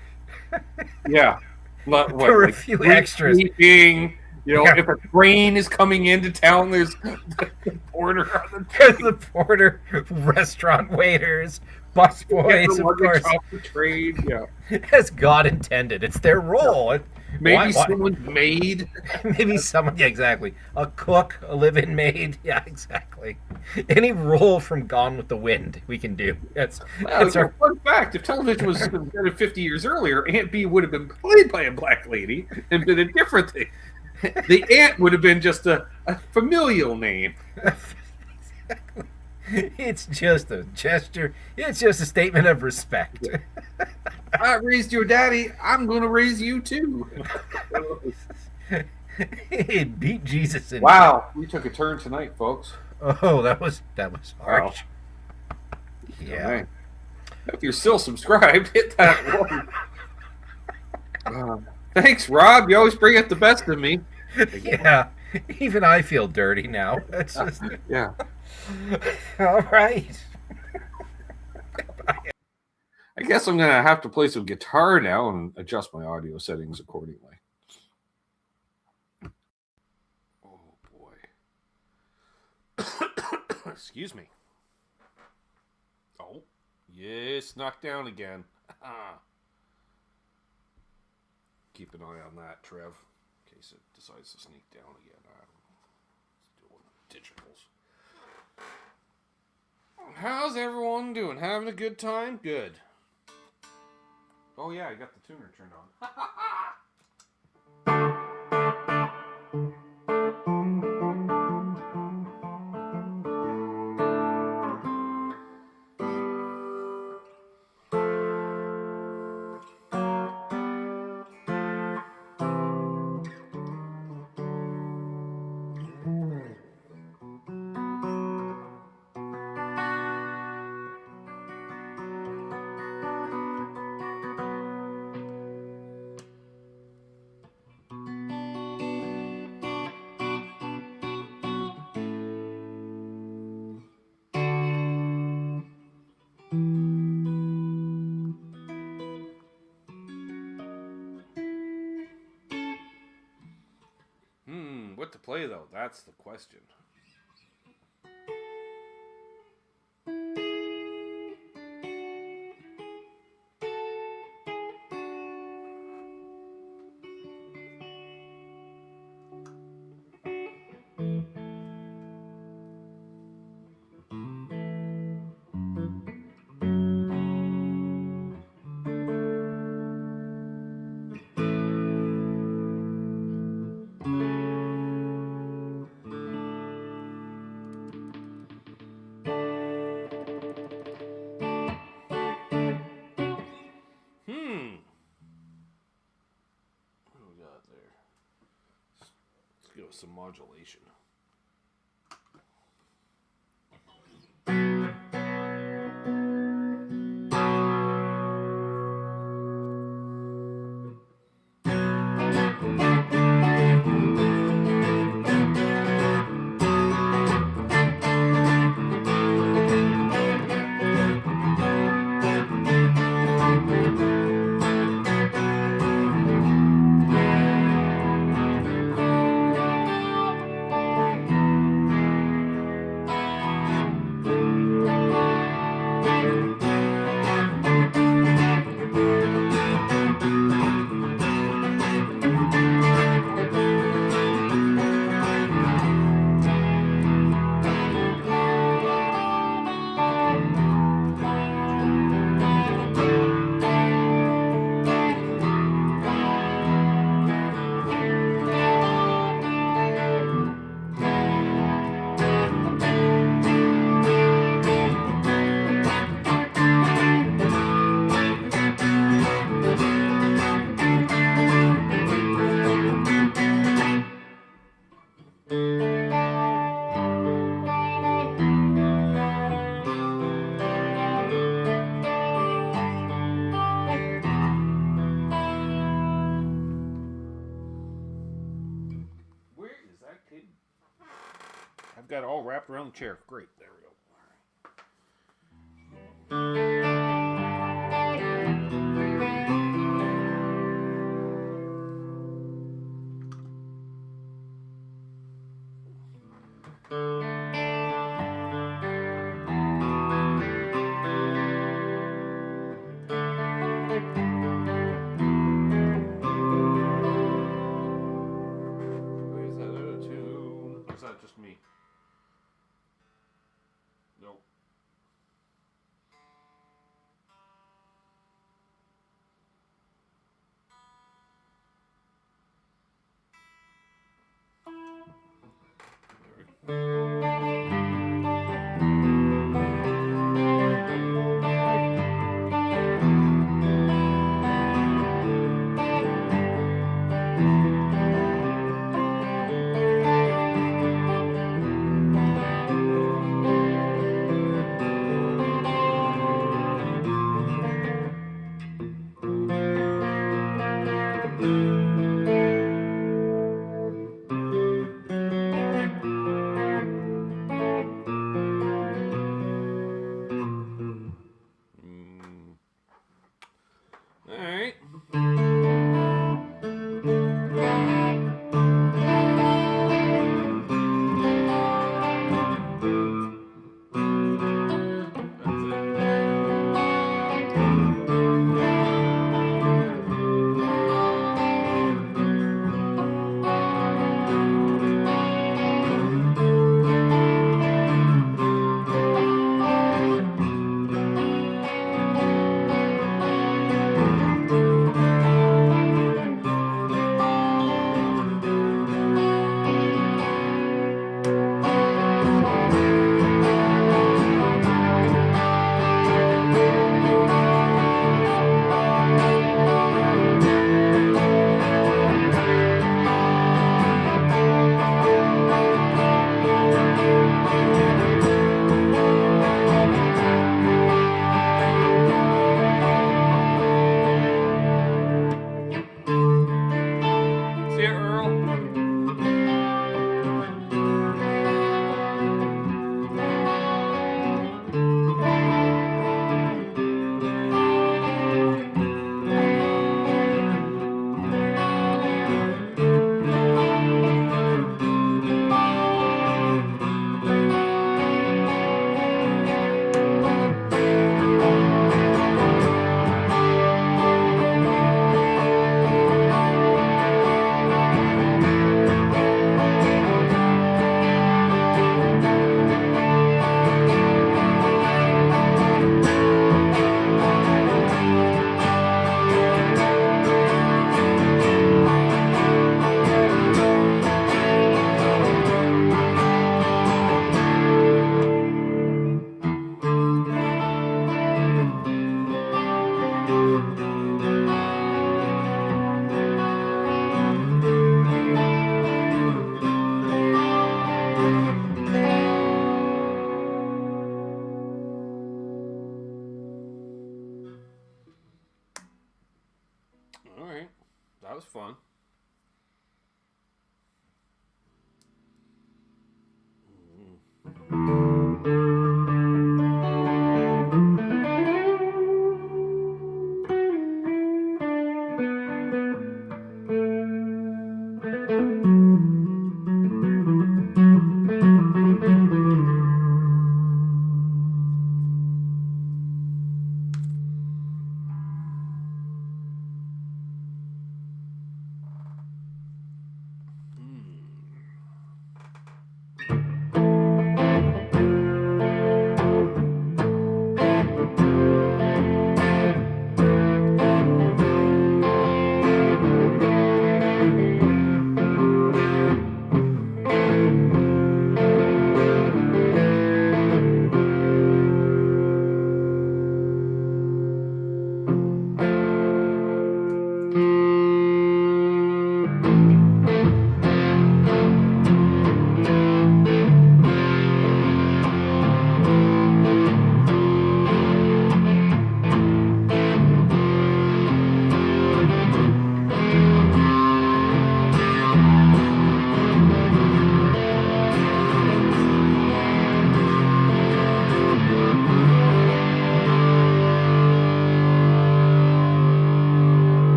Yeah. There were a few extras. Sleeping. If a train is coming into town, there's the porter on the porter, restaurant waiters, busboys, of course. The trade, yeah. As God intended. It's their role. Maybe someone's maid. Maybe someone, yeah, exactly. A cook, a live-in maid. Yeah, exactly. Any role from Gone with the Wind we can do. That's our fun fact. If television was invented 50 years earlier, Aunt Bee would have been played by a black lady and been a different thing. The aunt would have been just a familial name. Exactly. It's just a gesture. It's just a statement of respect. I raised your daddy. I'm going to raise you too. It beat Jesus in. Wow, we took a turn tonight, folks. Oh, that was harsh. Wow. Yeah. Okay. If you're still subscribed, hit that one. Thanks, Rob. You always bring out the best of me. Yeah. Even I feel dirty now. That's just... Yeah. All right. I guess I'm going to have to play some guitar now and adjust my audio settings accordingly. Oh, boy. Excuse me. Oh, yes, knocked down again. Keep an eye on that, Trev, in case it decides to sneak down again. It's doing digitals. How's everyone doing? Having a good time? Good. Oh yeah, I got the tuner turned on. What to play though? That's the question. Give us some modulation. got it all wrapped around the chair. Great. There we go. Is that out of tune? Or is that just me? Nope.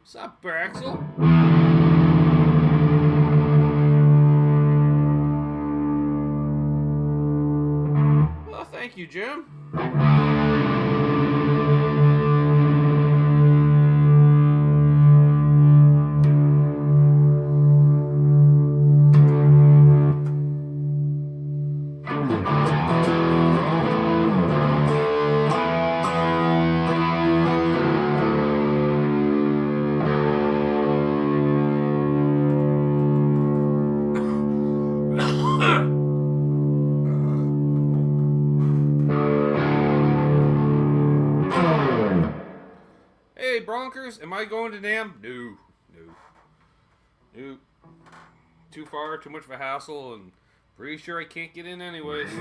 What's up, Braxel? Well, thank you, Jim. Hey, Bronkers, am I going to NAMM? No. Too far, too much of a hassle, and pretty sure I can't get in anyways.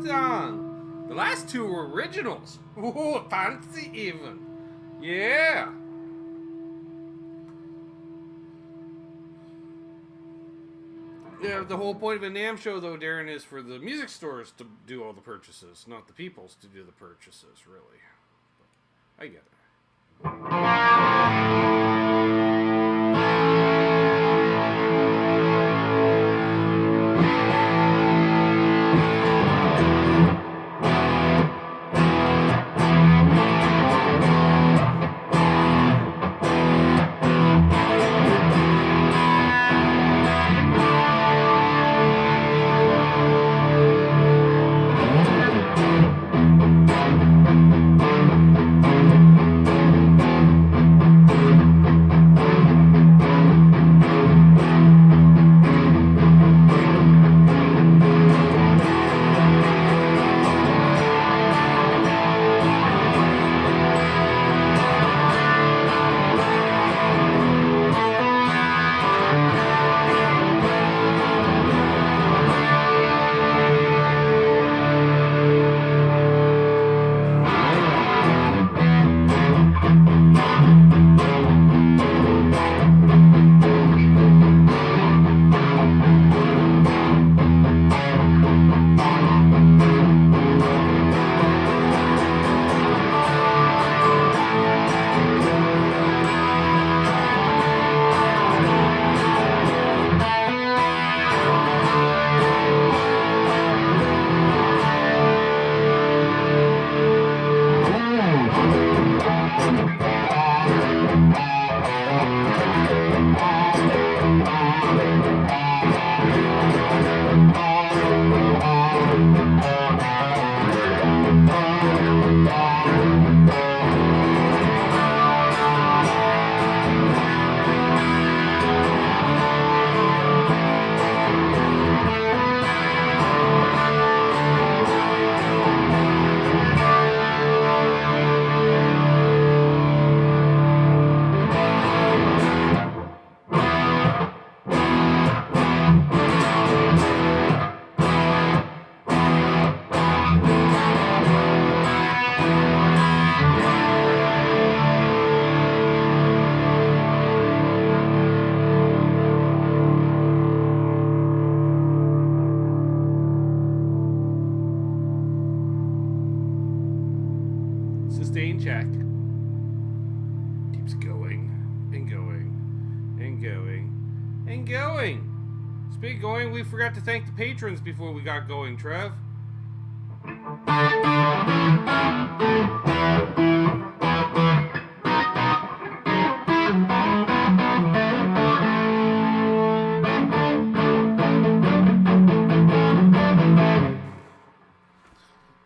song. The last two were originals. Ooh, fancy even. Yeah. Yeah, the whole point of a NAMM show, though, Darren, is for the music stores to do all the purchases, not the people's to do the purchases, really. But I get it. Sustain check. Keeps going and going and going and going. Speaking of going, we forgot to thank the patrons before we got going, Trev.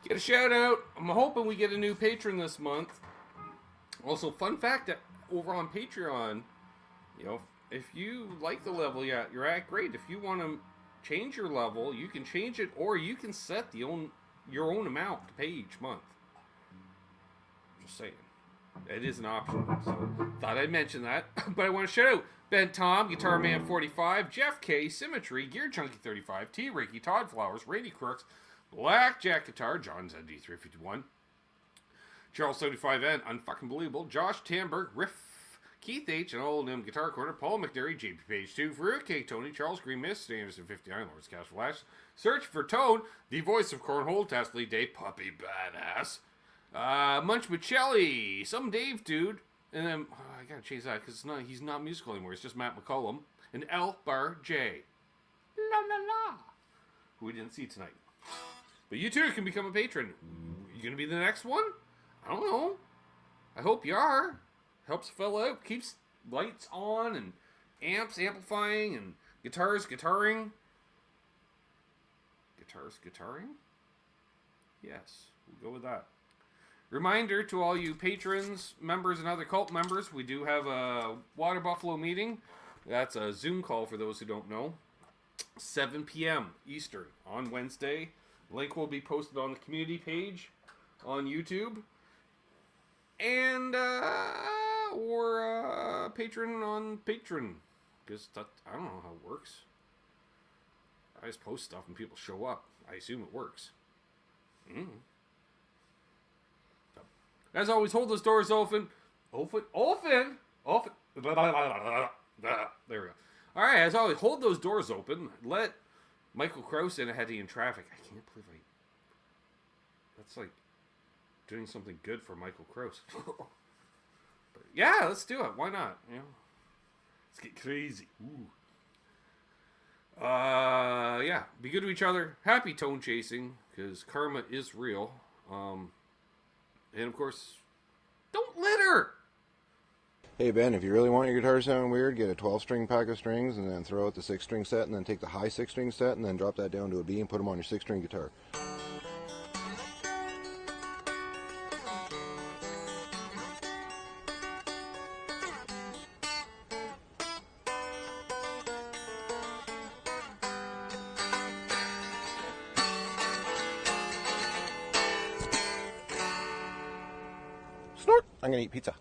Get a shout out. I'm hoping we get a new patron this month. Also, fun fact that over on Patreon, you know, if you like the level you're at, great. If you want to change your level, you can change it, or you can set your own amount to pay each month. Just saying. It is an option. So, thought I'd mention that. But I want to shout out Ben Tom, Guitar Man 45, Jeff K, Symmetry, Gear Junkie 35, T Ricky, Todd Flowers, Rady Crooks, Blackjack Guitar, John ZD351, Charles 75N, Unfucking Believable, Josh Tamberg, Riff, Keith H, and Old M Guitar Corner, Paul McDerry, JP Page 2, Farouk K, Tony, Charles Green, Miss, Anderson 59, Lawrence Cash Flash, Search for Tone, the voice of Cornhole, Tasley Day, Puppy Badass, Munch Michelli, some Dave dude, and then, I gotta change that because he's not musical anymore, it's just Matt McCullum, and L Bar J, la la la, who we didn't see tonight. But you too can become a patron. You gonna be the next one? I don't know. I hope you are. Helps a fella out. Keeps lights on and amps amplifying and guitars guitaring. Guitars guitaring? Yes, we'll go with that. Reminder to all you patrons, members, and other cult members, we do have a Water Buffalo meeting. That's a Zoom call for those who don't know. 7 p.m. Eastern on Wednesday. Link will be posted on the community page on YouTube. And, or patron on Patreon. Because I don't know how it works. I just post stuff and people show up. I assume it works. As always, hold those doors open. Open. There we go. All right, as always, hold those doors open. Let Michael Krause in ahead of you in traffic. I can't believe that's like doing something good for Michael Krause. But yeah, let's do it. Why not? You know, let's get crazy. Ooh. Yeah, be good to each other. Happy tone chasing, because karma is real. And of course, don't litter. Hey Ben, if you really want your guitar to sound weird, get a 12-string pack of strings and then throw out the 6-string set, and then take the high 6-string set and then drop that down to a B and put them on your 6-string guitar. Snort! I'm gonna eat pizza.